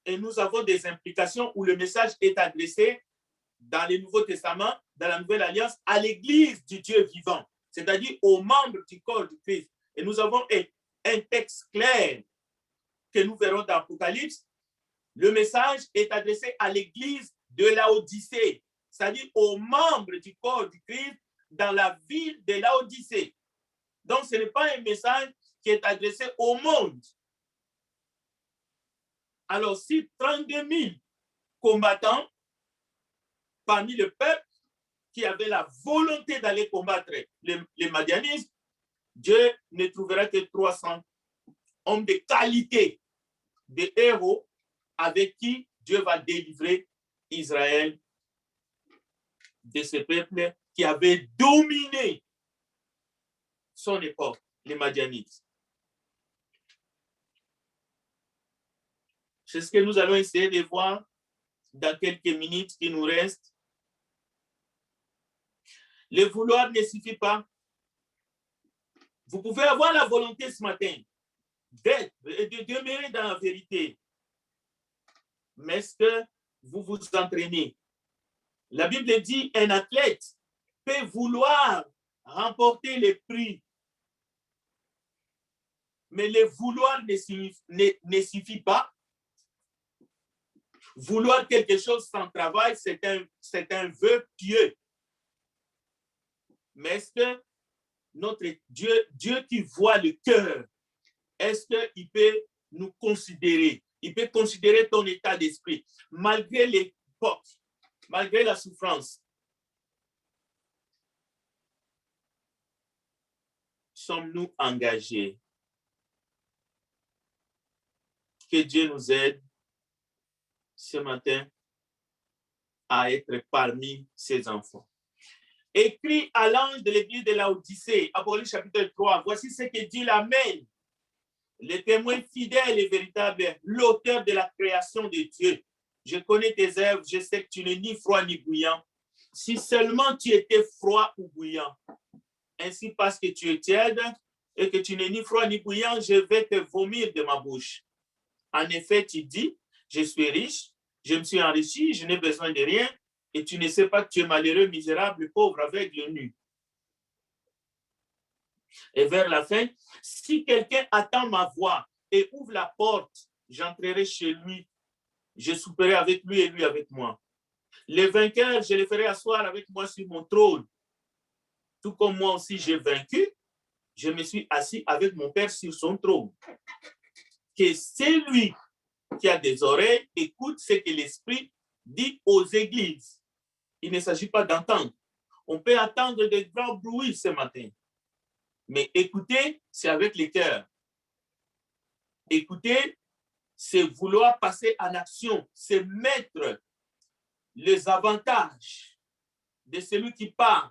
[SPEAKER 5] Et nous avons des implications où le message est adressé dans le Nouveau Testament, dans la Nouvelle Alliance, à l'Église du Dieu vivant, c'est-à-dire aux membres du corps du Christ. Et nous avons un texte clair que nous verrons dans l'Apocalypse. Le message est adressé à l'Église de Laodicée, c'est-à-dire aux membres du corps du Christ dans la ville de Laodicée. Donc, ce n'est pas un message qui est adressé au monde. Alors, si 32 000 combattants parmi le peuple qui avait la volonté d'aller combattre les Madianistes, Dieu ne trouvera que 300 hommes de qualité, des héros avec qui Dieu va délivrer Israël de ce peuple qui avait dominé son époque, les Madianites. C'est ce que nous allons essayer de voir dans quelques minutes qui nous restent. Le vouloir ne suffit pas. Vous pouvez avoir la volonté ce matin d'être et de demeurer dans la vérité. Mais est-ce que vous vous entraînez? La Bible dit un athlète peut vouloir remporter les prix, mais le vouloir ne suffit pas. Vouloir quelque chose sans travail, c'est un vœu pieux. Mais est-ce que notre Dieu qui voit le cœur, est-ce qu'il peut nous considérer? Il peut considérer ton état d'esprit, malgré l'époque, malgré la souffrance. Sommes-nous engagés? Que Dieu nous aide ce matin à être parmi ses enfants. Écrit à l'ange de l'église de Laodicée, Apocalypse chapitre 3, voici ce que dit l'Amen, le témoin fidèle et véritable, l'auteur de la création de Dieu. Je connais tes œuvres, je sais que tu n'es ni froid ni bouillant. Si seulement tu étais froid ou bouillant, ainsi parce que tu es tiède et que tu n'es ni froid ni bouillant, je vais te vomir de ma bouche. En effet, tu dis, je suis riche, je me suis enrichi, je n'ai besoin de rien, et tu ne sais pas que tu es malheureux, misérable, pauvre, aveugle, nu. Et vers la fin, si quelqu'un attend ma voix et ouvre la porte, j'entrerai chez lui, je souperai avec lui et lui avec moi. Les vainqueurs, je les ferai asseoir avec moi sur mon trône. Tout comme moi aussi j'ai vaincu, je me suis assis avec mon Père sur son trône. Que celui qui a des oreilles écoute ce que l'Esprit dit aux églises. Il ne s'agit pas d'entendre. On peut entendre des grands bruits ce matin. Mais écouter, c'est avec le cœur. Écouter, c'est vouloir passer en action, c'est mettre les avantages de celui qui parle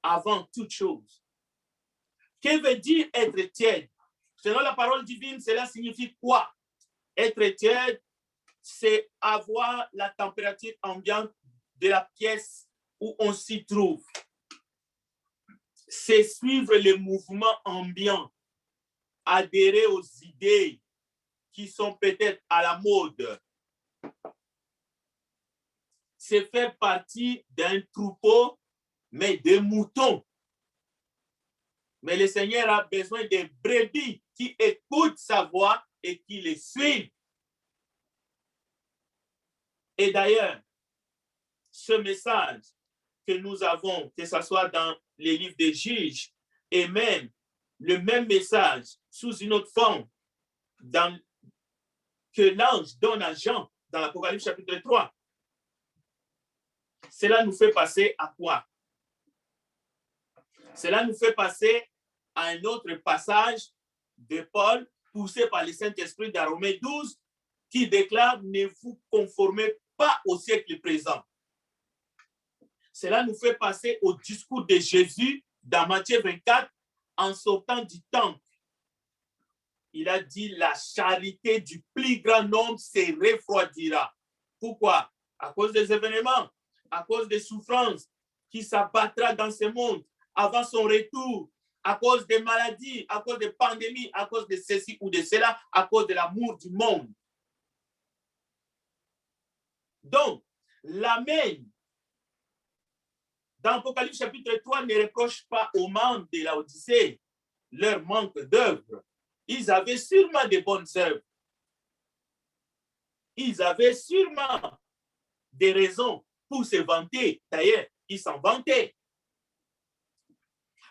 [SPEAKER 5] avant toute chose. Que veut dire être tiède? Selon la parole divine, cela signifie quoi? Être tiède, c'est avoir la température ambiante de la pièce où on s'y trouve. C'est suivre le mouvement ambiant, adhérer aux idées qui sont peut-être à la mode. C'est faire partie d'un troupeau, mais des moutons. Mais le Seigneur a besoin de brebis qui écoutent sa voix et qui les suivent. Et d'ailleurs, ce message que nous avons, que ce soit dans les livres des juges et même le même message sous une autre forme que l'ange donne à Jean dans l'Apocalypse chapitre 3, cela nous fait passer à quoi? Cela nous fait passer à un autre passage de Paul, poussé par le Saint-Esprit dans Romains 12, qui déclare « Ne vous conformez pas au siècle présent ». Cela nous fait passer au discours de Jésus dans Matthieu 24 en sortant du temple. Il a dit, la charité du plus grand nombre se refroidira. Pourquoi? À cause des événements, à cause des souffrances qui s'abattra dans ce monde avant son retour, à cause des maladies, à cause des pandémies, à cause de ceci ou de cela, à cause de l'amour du monde. Donc, l'Amen, dans Apocalypse chapitre 3, ne reproche pas aux membres de Laodicée leur manque d'œuvre. Ils avaient sûrement de bonnes œuvres. Ils avaient sûrement des raisons pour se vanter. D'ailleurs, ils s'en vantaient.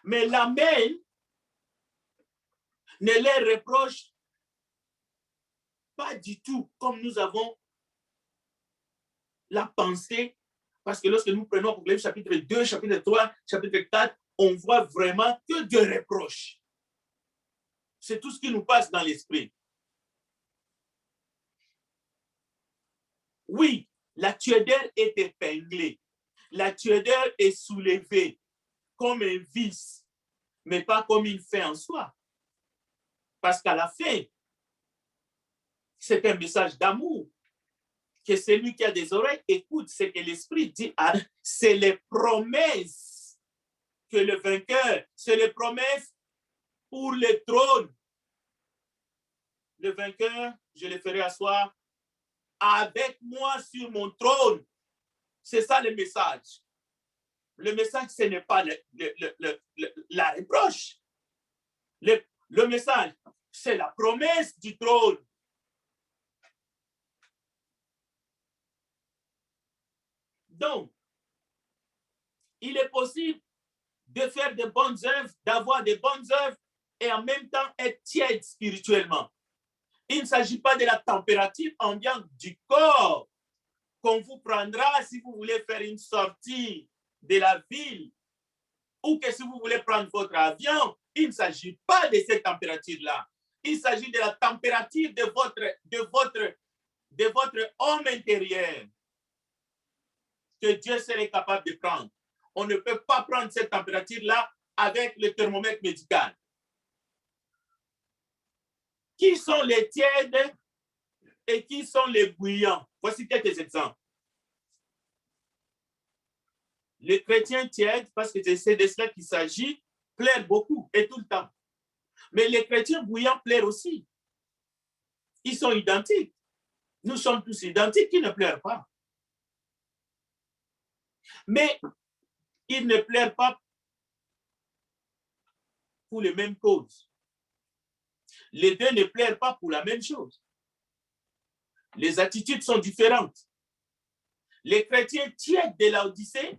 [SPEAKER 5] Mais l'Amen ne les reproche pas du tout comme nous avons la pensée. Parce que lorsque nous prenons Apocalypse chapitre 2, chapitre 3, chapitre 4, on voit vraiment que Dieu reproche. C'est tout ce qui nous passe dans l'esprit. Oui, la tuédère est épinglée. La tuédère est soulevée comme un vice, mais pas comme une fin en soi. Parce qu'à la fin, c'est un message d'amour. Que celui qui a des oreilles écoute ce que l'Esprit dit. C'est les promesses que le vainqueur, c'est les promesses pour le trône. Le vainqueur, je le ferai asseoir avec moi sur mon trône. C'est ça le message. Le message, ce n'est pas la reproche. Le message, c'est la promesse du trône. Donc, il est possible de faire de bonnes œuvres, d'avoir de bonnes œuvres et en même temps être tiède spirituellement. Il ne s'agit pas de la température ambiante du corps qu'on vous prendra si vous voulez faire une sortie de la ville ou que si vous voulez prendre votre avion. Il ne s'agit pas de cette température-là. Il s'agit de la température de votre homme intérieur que Dieu serait capable de prendre. On ne peut pas prendre cette température-là avec le thermomètre médical. Qui sont les tièdes et qui sont les bouillants? Voici quelques exemples. Les chrétiens tièdes, parce que c'est de cela qu'il s'agit, plairent beaucoup et tout le temps. Mais les chrétiens bouillants plairent aussi. Ils sont identiques. Nous sommes tous identiques, ils ne pleurent pas. Mais ils ne pleurent pas pour les mêmes causes. Les deux ne pleurent pas pour la même chose. Les attitudes sont différentes. Les chrétiens tièdes de Laodicée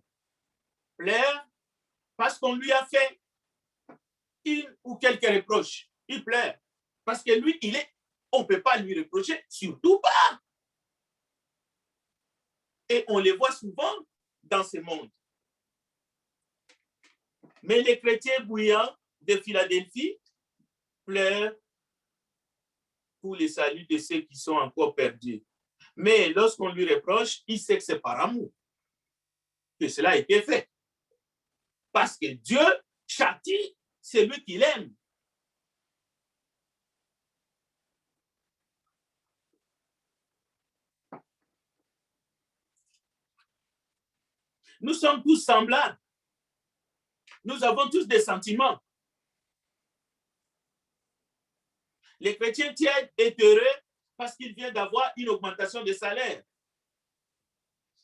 [SPEAKER 5] pleurent parce qu'on lui a fait une ou quelques reproches. Il pleure parce que lui, on ne peut pas lui reprocher, surtout pas. Et on les voit souvent dans ce monde. Mais les chrétiens bouillants de Philadelphie pleurent pour le salut de ceux qui sont encore perdus. Mais lorsqu'on lui reproche, il sait que c'est par amour que cela a été fait. Parce que Dieu châtie celui qu'il aime. Nous sommes tous semblables. Nous avons tous des sentiments. Le chrétien tiède est heureux parce qu'il vient d'avoir une augmentation de salaire.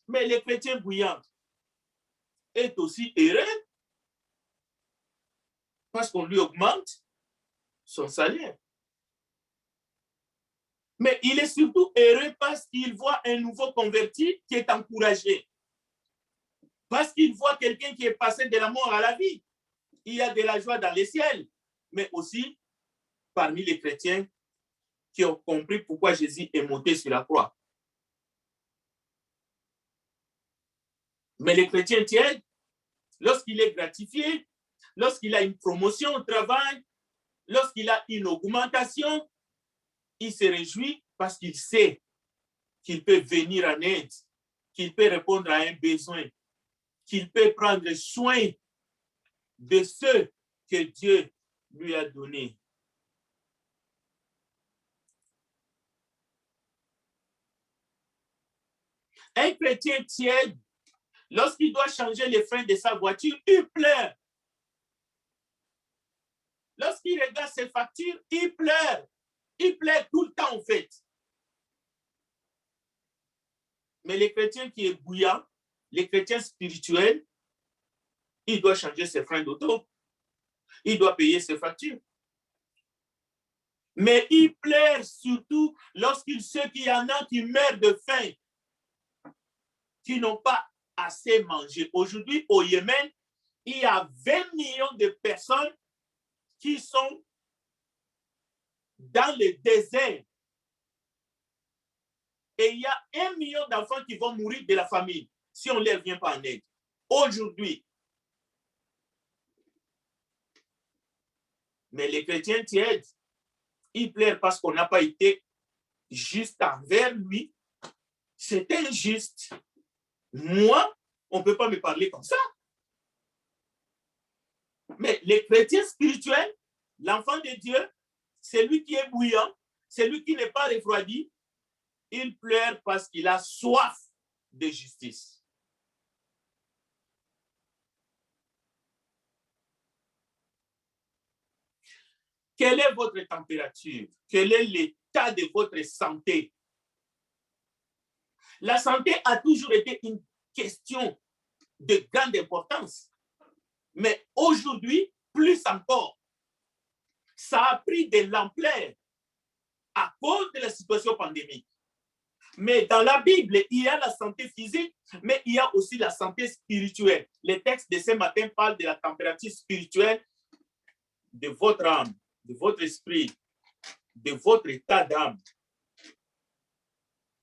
[SPEAKER 5] Mais le chrétien bouillant est aussi heureux parce qu'on lui augmente son salaire. Mais il est surtout heureux parce qu'il voit un nouveau converti qui est encouragé. Parce qu'il voit quelqu'un qui est passé de la mort à la vie. Il y a de la joie dans les ciels, mais aussi parmi les chrétiens qui ont compris pourquoi Jésus est monté sur la croix. Mais les chrétiens tièdes, lorsqu'il est gratifié, lorsqu'il a une promotion au travail, lorsqu'il a une augmentation, il se réjouit parce qu'il sait qu'il peut venir en aide, qu'il peut répondre à un besoin, qu'il peut prendre soin de ceux que Dieu lui a donnés. Un chrétien tiède, lorsqu'il doit changer les freins de sa voiture, il pleure. Lorsqu'il regarde ses factures, il pleure. Il pleure tout le temps, en fait. Mais les chrétiens qui est bouillant, les chrétiens spirituels, il doit changer ses freins d'auto. Il doit payer ses factures. Mais il pleure surtout lorsqu'il sait qu'il y en a qui meurent de faim, qui n'ont pas assez mangé. Aujourd'hui, au Yémen, il y a 20 millions de personnes qui sont dans le désert. Et il y a 1 million d'enfants qui vont mourir de la famine si on ne leur vient pas en aide. Aujourd'hui. Mais les chrétiens tièdes, ils pleurent parce qu'on n'a pas été juste envers lui. C'est injuste. Moi, on ne peut pas me parler comme ça. Mais les chrétiens spirituels, l'enfant de Dieu, c'est lui qui est bouillant, c'est lui qui n'est pas refroidi. Il pleure parce qu'il a soif de justice. Quelle est votre température? Quel est l'état de votre santé? La santé a toujours été une question de grande importance. Mais aujourd'hui, plus encore, ça a pris de l'ampleur à cause de la situation pandémique. Mais dans la Bible, il y a la santé physique, mais il y a aussi la santé spirituelle. Les textes de ce matin parlent de la température spirituelle de votre âme, de votre esprit, de votre état d'âme,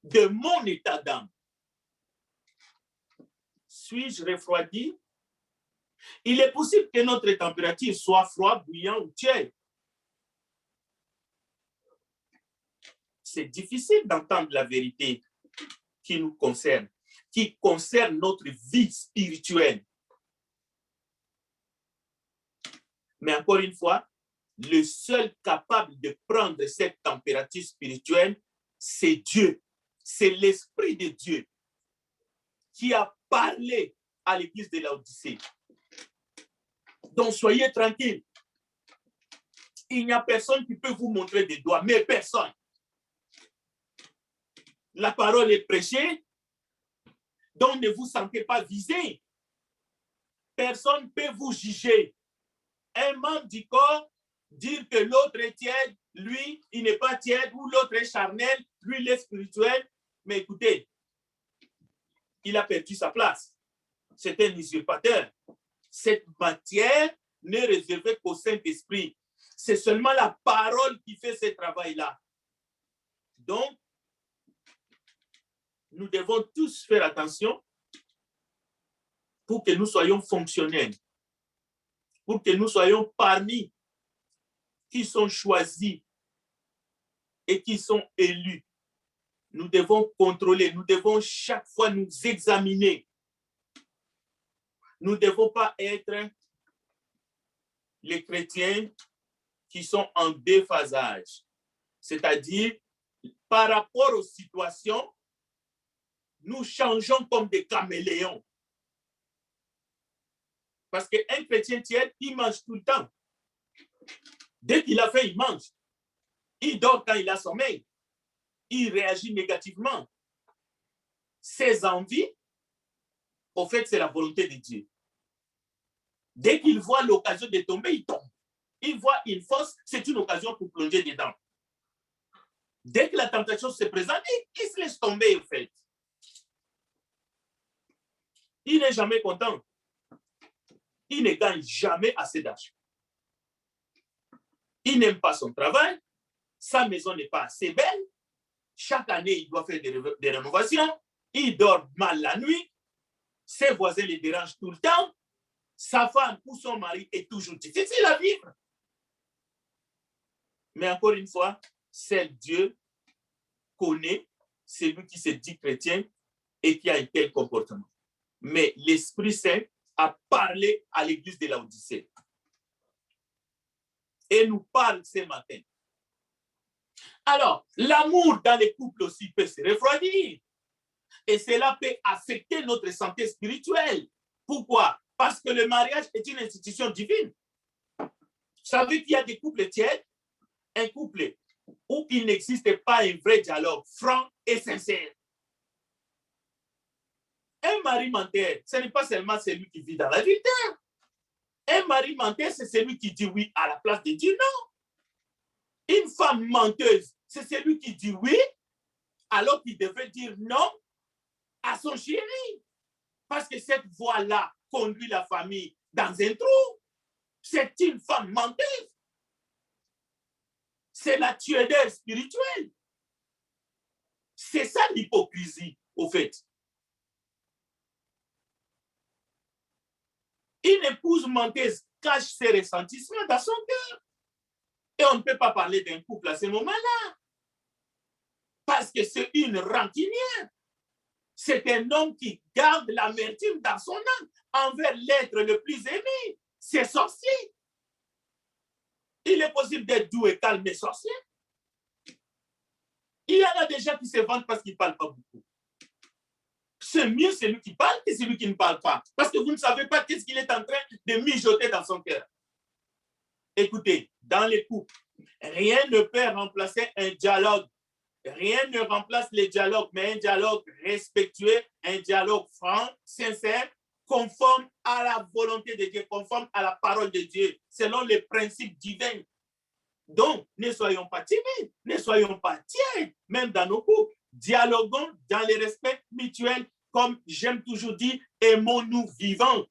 [SPEAKER 5] de mon état d'âme. Suis-je refroidi? Il est possible que notre température soit froide, bouillant ou tiède. C'est difficile d'entendre la vérité qui nous concerne, qui concerne notre vie spirituelle. Mais encore une fois, le seul capable de prendre cette température spirituelle, c'est Dieu. C'est l'Esprit de Dieu qui a parlé à l'église de Laodicée. Donc, soyez tranquilles. Il n'y a personne qui peut vous montrer des doigts, mais personne. La parole est prêchée, donc ne vous sentez pas visé. Personne ne peut vous juger. Un membre du corps, dire que l'autre est tiède, lui, il n'est pas tiède, ou l'autre est charnel, lui, il est spirituel. Mais écoutez, il a perdu sa place. C'est un usurpateur. Cette matière n'est réservée qu'au Saint-Esprit. C'est seulement la parole qui fait ce travail-là. Donc, nous devons tous faire attention pour que nous soyons fonctionnels, pour que nous soyons parmi qui sont choisis et qui sont élus. Nous devons contrôler, nous devons chaque fois nous examiner. Nous ne devons pas être les chrétiens qui sont en déphasage, c'est-à-dire par rapport aux situations, nous changeons comme des caméléons. Parce qu'un chrétien tiède, il mange tout le temps. Dès qu'il a faim, il mange. Il dort quand il a sommeil. Il réagit négativement. Ses envies, au fait, c'est la volonté de Dieu. Dès qu'il voit l'occasion de tomber, il tombe. Il voit une fosse, c'est une occasion pour plonger dedans. Dès que la tentation se présente, il se laisse tomber, en fait. Il n'est jamais content. Il ne gagne jamais assez d'argent. Il n'aime pas son travail. Sa maison n'est pas assez belle. Chaque année, il doit faire des rénovations. Il dort mal la nuit. Ses voisins le dérangent tout le temps. Sa femme ou son mari est toujours difficile à vivre. Mais encore une fois, seul Dieu connaît celui qui se dit chrétien et qui a un tel comportement. Mais l'Esprit Saint a parlé à l'église de Laodicée. Et nous parle ce matin. Alors, l'amour dans les couples aussi peut se refroidir. Et cela peut affecter notre santé spirituelle. Pourquoi? Parce que le mariage est une institution divine. Vous savez qu'il y a des couples tièdes, un couple où il n'existe pas un vrai dialogue franc et sincère. Un mari menteur, ce n'est pas seulement celui qui vit dans l'adultère. Un mari menteur, c'est celui qui dit oui à la place de dire non. Une femme menteuse, c'est celui qui dit oui alors qu'il devrait dire non à son chéri. Parce que cette voie-là conduit la famille dans un trou. C'est une femme menteuse. C'est la tuerie spirituelle. C'est ça l'hypocrisie, au fait. Une épouse menteuse cache ses ressentissements dans son cœur. Et on ne peut pas parler d'un couple à ce moment-là. Parce que c'est une rancunière. C'est un homme qui garde l'amertume dans son âme envers l'être le plus aimé. C'est sorcier. Il est possible d'être doux et calme, mais sorcier. Il y en a des gens qui se vantent parce qu'ils ne parlent pas beaucoup. C'est mieux celui qui parle que celui qui ne parle pas. Parce que vous ne savez pas qu'est-ce qu'il est en train de mijoter dans son cœur. Écoutez, dans les couples, rien ne peut remplacer un dialogue. Rien ne remplace les dialogues, mais un dialogue respectueux, un dialogue franc, sincère, conforme à la volonté de Dieu, conforme à la parole de Dieu, selon les principes divins. Donc, ne soyons pas timides, ne soyons pas tièdes, même dans nos couples. Dialoguons dans le respect mutuel, comme j'aime toujours dire, aimons-nous vivants.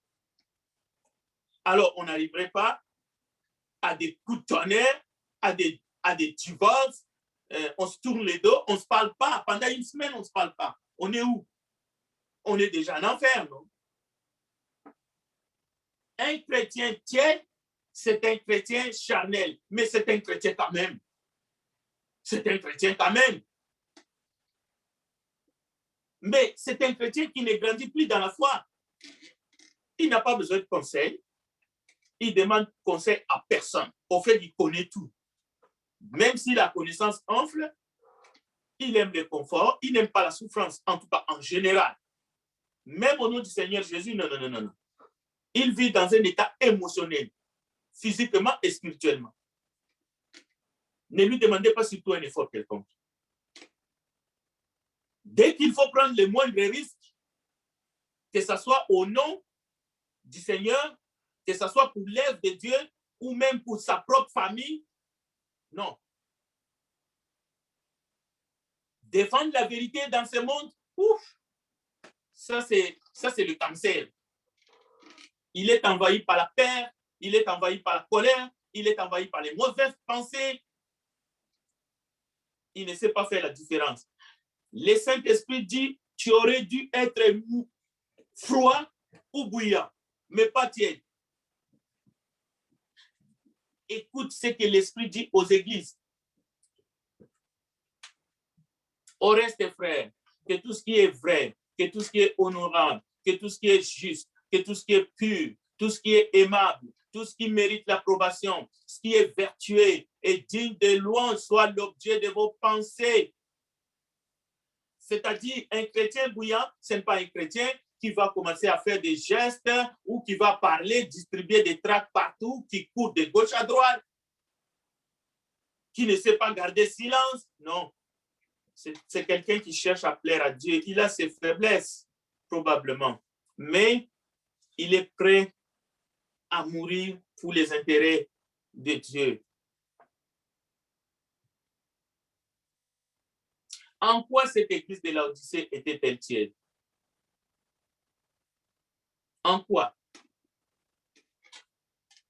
[SPEAKER 5] Alors, on n'arriverait pas à des coups de tonnerre, à des divorces. On se tourne les dos, on ne se parle pas. Pendant une semaine, on ne se parle pas. On est où? On est déjà en enfer, non? Un chrétien tiède, c'est un chrétien charnel, mais c'est un chrétien quand même. C'est un chrétien quand même. Mais c'est un chrétien qui ne grandit plus dans la foi. Il n'a pas besoin de conseil. Il demande conseil à personne. Au fait, il connaît tout. Même si la connaissance enfle, il aime le confort, il n'aime pas la souffrance, en tout cas en général. Même au nom du Seigneur Jésus, non, non, non, non, non. Il vit dans un état émotionnel, physiquement et spirituellement. Ne lui demandez pas surtout un effort quelconque. Dès qu'il faut prendre le moindre risque, que ce soit au nom du Seigneur, que ce soit pour l'œuvre de Dieu ou même pour sa propre famille, non. Défendre la vérité dans ce monde, ouf, ça c'est le cancer. Il est envahi par la peur, il est envahi par la colère, il est envahi par les mauvaises pensées. Il ne sait pas faire la différence. Le Saint-Esprit dit, tu aurais dû être froid ou bouillant, mais pas tiède. Écoute ce que l'Esprit dit aux églises. Au reste, frères, que tout ce qui est vrai, que tout ce qui est honorable, que tout ce qui est juste, que tout ce qui est pur, tout ce qui est aimable, tout ce qui mérite l'approbation, ce qui est vertueux et digne de louange soit l'objet de vos pensées. C'est-à-dire, un chrétien bouillant, ce n'est pas un chrétien qui va commencer à faire des gestes ou qui va parler, distribuer des tracts partout, qui court de gauche à droite, qui ne sait pas garder silence. Non. C'est quelqu'un qui cherche à plaire à Dieu. Il a ses faiblesses, probablement. Mais il est prêt à mourir pour les intérêts de Dieu. En quoi cette église de Laodicée était-elle tiède? En quoi?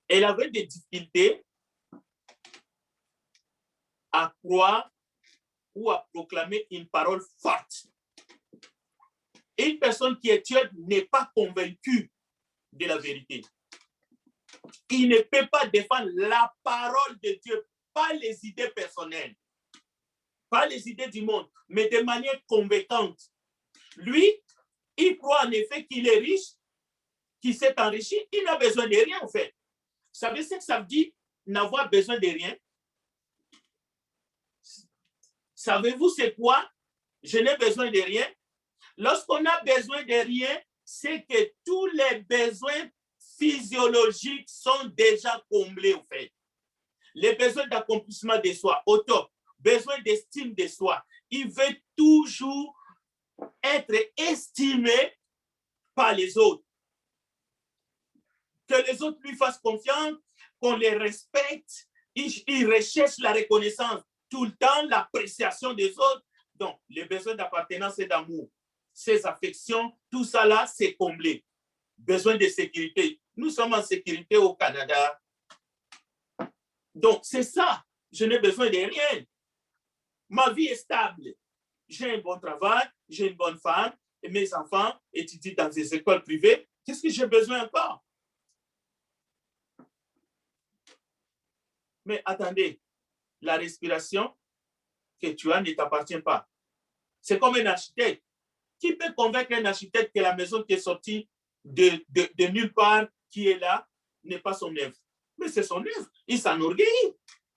[SPEAKER 5] Elle avait des difficultés à croire ou à proclamer une parole forte. Et une personne qui est tiède n'est pas convaincue de la vérité. Il ne peut pas défendre la parole de Dieu, pas les idées personnelles, pas les idées du monde, mais de manière convaincante. Lui, Il croit en effet qu'il est riche, qu'il s'est enrichi, il n'a besoin de rien en fait. Vous savez ce que ça veut dire, n'avoir besoin de rien? Savez-vous c'est quoi? Je n'ai besoin de rien. Lorsqu'on a besoin de rien, c'est que tous les besoins physiologiques sont déjà comblés en fait. Les besoins d'accomplissement de soi, au top, besoin d'estime de soi. Il veut toujours être estimé par les autres. Que les autres lui fassent confiance, qu'on les respecte. Il recherche la reconnaissance tout le temps, l'appréciation des autres. Donc, les besoins d'appartenance et d'amour, ses affections, tout ça là, c'est comblé. Besoin de sécurité. Nous sommes en sécurité au Canada. Donc, c'est ça. Je n'ai besoin de rien. Ma vie est stable. J'ai un bon travail, j'ai une bonne femme, et mes enfants étudient dans des écoles privées. Qu'est-ce que j'ai besoin encore? Mais attendez, la respiration que tu as ne t'appartient pas. C'est comme un architecte. Qui peut convaincre un architecte que la maison qui est sortie de nulle part, qui est là, n'est pas son œuvre? Mais c'est son œuvre. Il s'enorgueillit.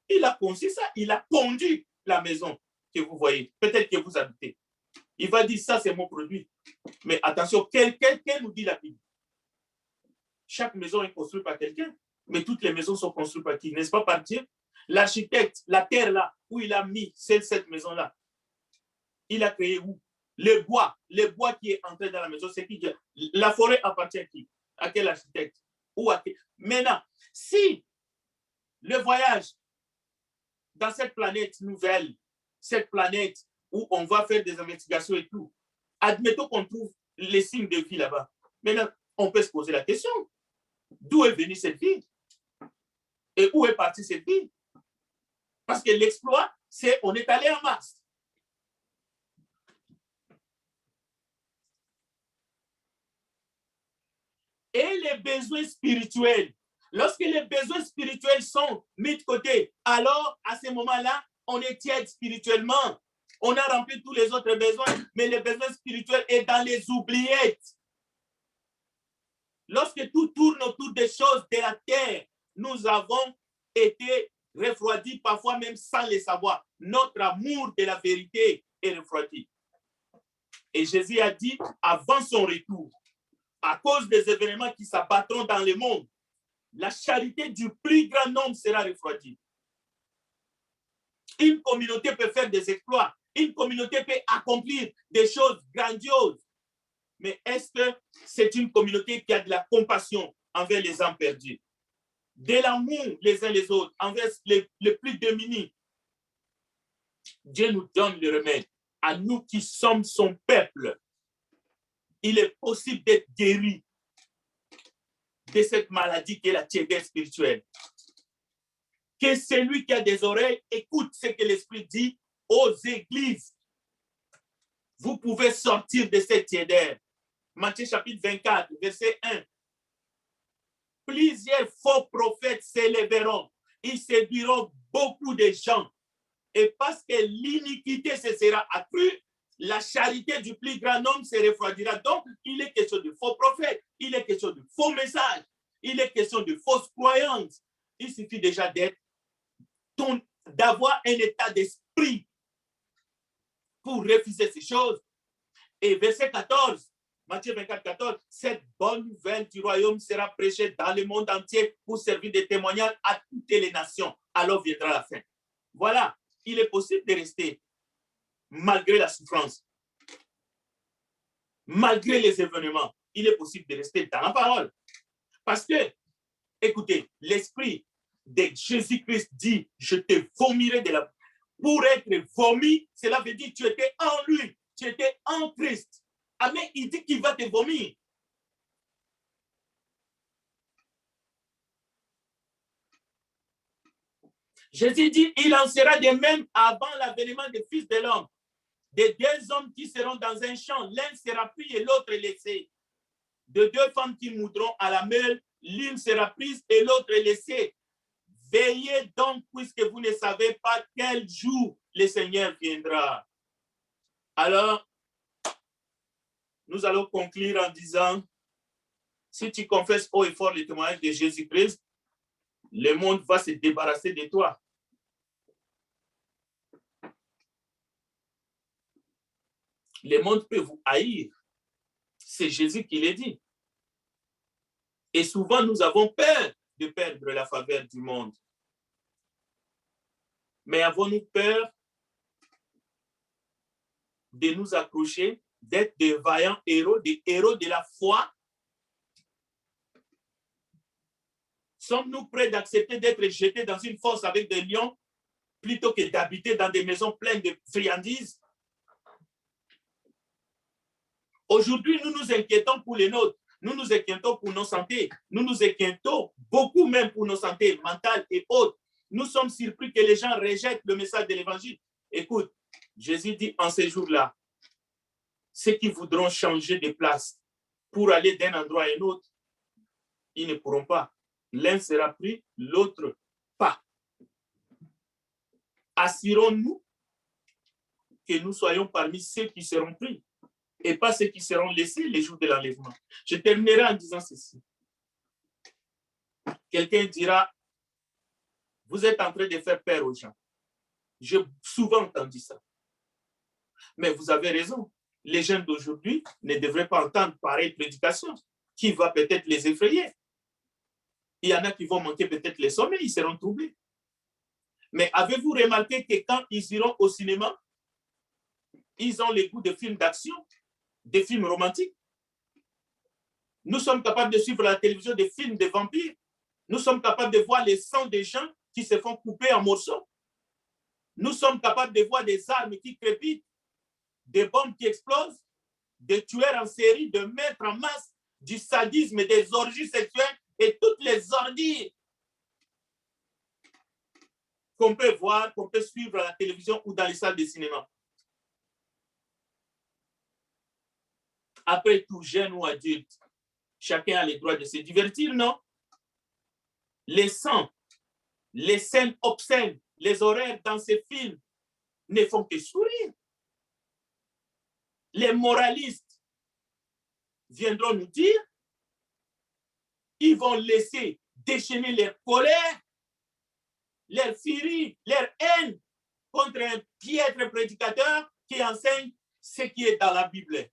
[SPEAKER 5] Il a conçu ça. Il a pondu la maison que vous voyez. Peut-être que vous habitez. Il va dire, ça, c'est mon produit. Mais attention, quelqu'un nous dit la Bible. Chaque maison est construite par quelqu'un. Mais toutes les maisons sont construites par qui? N'est-ce pas par Dieu? L'architecte, la terre là, où il a mis cette maison-là, il a créé où? Le bois qui est entré dans la maison, c'est qui? La forêt appartient à qui? À quel architecte? Ou à qui? Maintenant, si le voyage dans cette planète nouvelle, cette planète où on va faire des investigations et tout, admettons qu'on trouve les signes de vie là-bas. Maintenant, on peut se poser la question, d'où est venue cette vie? Et où est partie cette vie? Parce que l'exploit, c'est on est allé en Mars. Et les besoins spirituels. Lorsque les besoins spirituels sont mis de côté, alors à ce moment-là, on est tiède spirituellement. On a rempli tous les autres besoins, mais les besoins spirituels sont dans les oubliettes. Lorsque tout tourne autour des choses de la terre, nous avons été refroidis, parfois même sans le savoir. Notre amour de la vérité est refroidi. Et Jésus a dit, avant son retour, à cause des événements qui s'abattront dans le monde, la charité du plus grand nombre sera refroidie. Une communauté peut faire des exploits, une communauté peut accomplir des choses grandioses, mais est-ce que c'est une communauté qui a de la compassion envers les âmes perdues, de l'amour les uns les autres, envers les plus démunis? Dieu nous donne le remède. À nous qui sommes son peuple, il est possible d'être guéri de cette maladie qui est la tiédeur spirituelle. Que celui qui a des oreilles écoute ce que l'Esprit dit aux églises. Vous pouvez sortir de cette tiédeur. Matthieu chapitre 24, verset 1. Plusieurs faux prophètes s'élèveront. Ils séduiront beaucoup de gens. Et parce que l'iniquité se sera accrue, la charité du plus grand nombre se refroidira. Donc, il est question de faux prophètes, il est question de faux messages, il est question de fausses croyances. Il suffit déjà d'avoir un état d'esprit pour refuser ces choses. Et verset 14, Matthieu 24, 14, cette bonne nouvelle du royaume sera prêchée dans le monde entier pour servir de témoignage à toutes les nations. Alors viendra la fin. Voilà, il est possible de rester malgré la souffrance, malgré les événements. Il est possible de rester dans la parole. Parce que, écoutez, l'esprit de Jésus-Christ dit, je te vomirai de la... Pour être vomi, cela veut dire que tu étais en lui, tu étais en Christ. Amen, il dit qu'il va te vomir. Jésus dit, il en sera de même avant l'avènement des fils de l'homme. De deux hommes qui seront dans un champ, l'un sera pris et l'autre laissé. De deux femmes qui moudront à la meule, l'une sera prise et l'autre laissée. Veillez donc, puisque vous ne savez pas quel jour le Seigneur viendra. Alors, nous allons conclure en disant, si tu confesses haut et fort le témoignage de Jésus-Christ, le monde va se débarrasser de toi. Le monde peut vous haïr. C'est Jésus qui l'a dit. Et souvent, nous avons peur de perdre la faveur du monde. Mais avons-nous peur de nous accrocher, d'être des vaillants héros, des héros de la foi? Sommes-nous prêts d'accepter d'être jetés dans une fosse avec des lions plutôt que d'habiter dans des maisons pleines de friandises? Aujourd'hui, nous nous inquiétons pour les nôtres. Nous nous inquiétons pour nos santé. Nous nous inquiétons beaucoup même pour nos santé mentales et autres. Nous sommes surpris que les gens rejettent le message de l'évangile. Écoute, Jésus dit en ces jours-là, ceux qui voudront changer de place pour aller d'un endroit à un autre, ils ne pourront pas. L'un sera pris, l'autre pas. Assurons-nous que nous soyons parmi ceux qui seront pris et pas ceux qui seront laissés les jours de l'enlèvement. Je terminerai en disant ceci. Quelqu'un dira, vous êtes en train de faire peur aux gens. J'ai souvent entendu ça. Mais vous avez raison. Les jeunes d'aujourd'hui ne devraient pas entendre pareille prédication qui va peut-être les effrayer. Il y en a qui vont manquer peut-être les sommeils, ils seront troublés. Mais avez-vous remarqué que quand ils iront au cinéma, ils ont le goût de films d'action, des films romantiques? Nous sommes capables de suivre la télévision des films de vampires. Nous sommes capables de voir les sangs des gens qui se font couper en morceaux. Nous sommes capables de voir des armes qui crépitent, des bombes qui explosent, des tueurs en série, de meurtres en masse, du sadisme, des orgies sexuelles et toutes les ordures qu'on peut voir, qu'on peut suivre à la télévision ou dans les salles de cinéma. Après tout, jeune ou adulte, chacun a le droit de se divertir, non? Les sons, les scènes obscènes, les horaires dans ces films ne font que sourire. Les moralistes viendront nous dire, ils vont laisser déchaîner leur colère, leur furie, leur haine contre un piètre prédicateur qui enseigne ce qui est dans la Bible.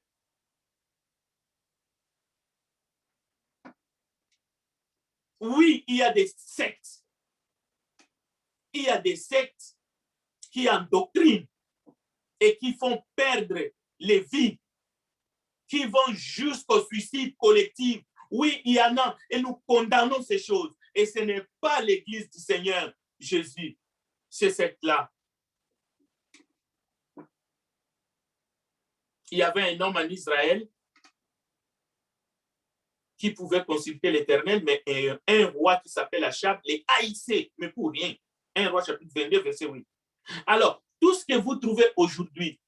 [SPEAKER 5] Oui, il y a des sectes. Il y a des sectes qui endoctrinent et qui font perdre les vies, qui vont jusqu'au suicide collectif. Oui, il y en a et nous condamnons ces choses. Et ce n'est pas l'Église du Seigneur Jésus, c'est cette-là. Il y avait un homme en Israël qui pouvait consulter l'Éternel, mais un roi qui s'appelle Achab les haïssait, mais pour rien. 1 Roi chapitre 22, verset 8. Alors, tout ce que vous trouvez aujourd'hui,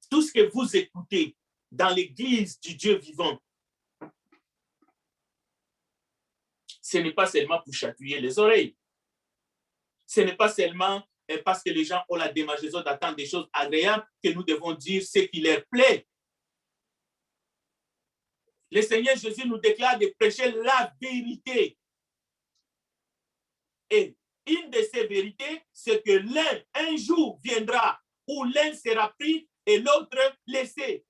[SPEAKER 5] tout ce que vous écoutez dans l'Église du Dieu vivant, ce n'est pas seulement pour chatouiller les oreilles. Ce n'est pas seulement parce que les gens ont la démangeaison d'attendre des choses agréables que nous devons dire ce qui leur plaît. Le Seigneur Jésus nous déclare de prêcher la vérité. Et une de ces vérités, c'est que l'un, un jour viendra où l'un sera pris et l'autre laissé.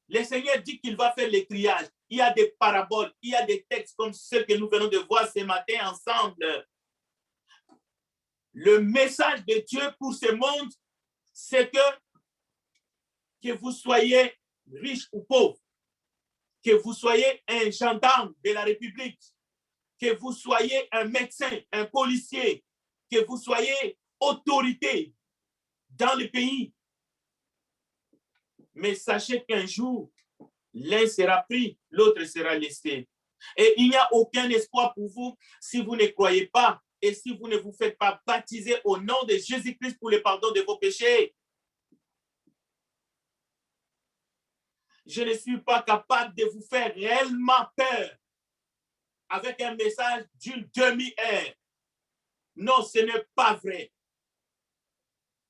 [SPEAKER 5] Le Seigneur dit qu'il va faire le triage. Il y a des paraboles, il y a des textes comme ceux que nous venons de voir ce matin ensemble. Le message de Dieu pour ce monde, c'est que vous soyez riche ou pauvre, que vous soyez un gendarme de la République, que vous soyez un médecin, un policier, que vous soyez autorité dans le pays. Mais sachez qu'un jour, l'un sera pris, l'autre sera laissé. Et il n'y a aucun espoir pour vous si vous ne croyez pas et si vous ne vous faites pas baptiser au nom de Jésus-Christ pour le pardon de vos péchés. Je ne suis pas capable de vous faire réellement peur avec un message d'une demi-heure. Non, ce n'est pas vrai.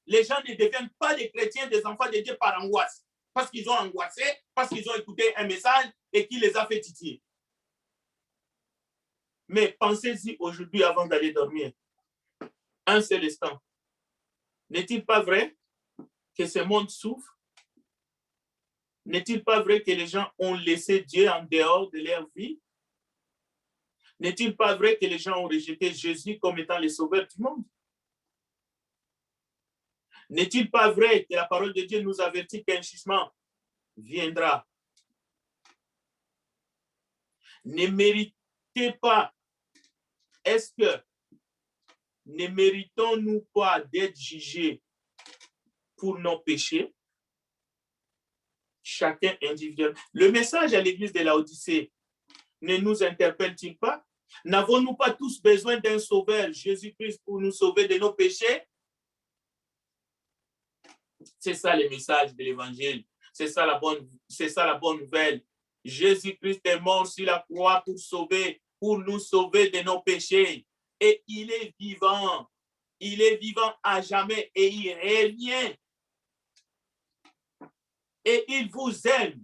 [SPEAKER 5] Les gens ne deviennent pas des chrétiens, des enfants de Dieu par angoisse. parce qu'ils ont angoissé, parce qu'ils ont écouté un message et qui les a fait titiller. Mais pensez-y aujourd'hui avant d'aller dormir. Un seul instant. N'est-il pas vrai que ce monde souffre? N'est-il pas vrai que les gens ont laissé Dieu en dehors de leur vie? N'est-il pas vrai que les gens ont rejeté Jésus comme étant le sauveur du monde? N'est-il pas vrai que la parole de Dieu nous avertit qu'un jugement viendra? Ne méritez pas, est-ce que ne méritons-nous pas d'être jugés pour nos péchés? Chacun individuellement. Le message à l'église de Laodicée ne nous interpelle-t-il pas? N'avons-nous pas tous besoin d'un sauveur, Jésus-Christ, pour nous sauver de nos péchés? C'est ça le message de l'évangile. C'est ça la bonne nouvelle. Jésus-Christ est mort sur la croix pour nous sauver de nos péchés. Et il est vivant. Il est vivant à jamais et il revient. Et il vous aime.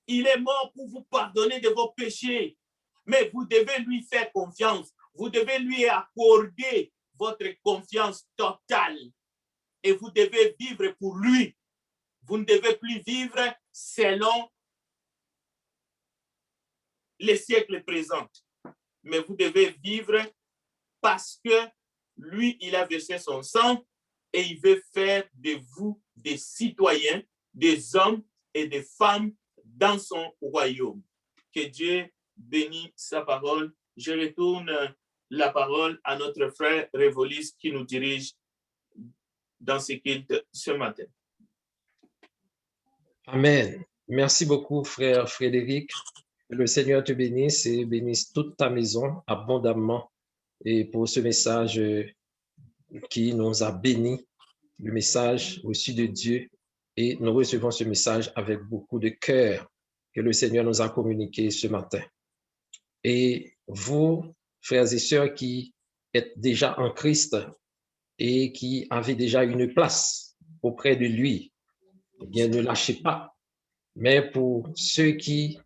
[SPEAKER 5] Il est mort pour vous pardonner de vos péchés. Mais vous devez lui faire confiance. Vous devez lui accorder votre confiance totale. Et vous devez vivre pour lui. Vous ne devez plus vivre selon les siècles présents. Mais vous devez vivre parce que lui, il a versé son sang et il veut faire de vous des citoyens, des hommes et des femmes dans son royaume. Que Dieu bénisse sa parole. Je retourne la parole à notre frère Révolis qui nous dirige dans ce culte ce matin.
[SPEAKER 1] Amen. Merci beaucoup, frère Frédéric. Que le Seigneur te bénisse et bénisse toute ta maison abondamment. Et pour ce message qui nous a bénis, le message reçu de Dieu. Et nous recevons ce message avec beaucoup de cœur que le Seigneur nous a communiqué ce matin. Et vous, frères et sœurs qui êtes déjà en Christ et qui avez déjà une place auprès de lui, eh bien, ne lâchez pas. Mais pour ceux qui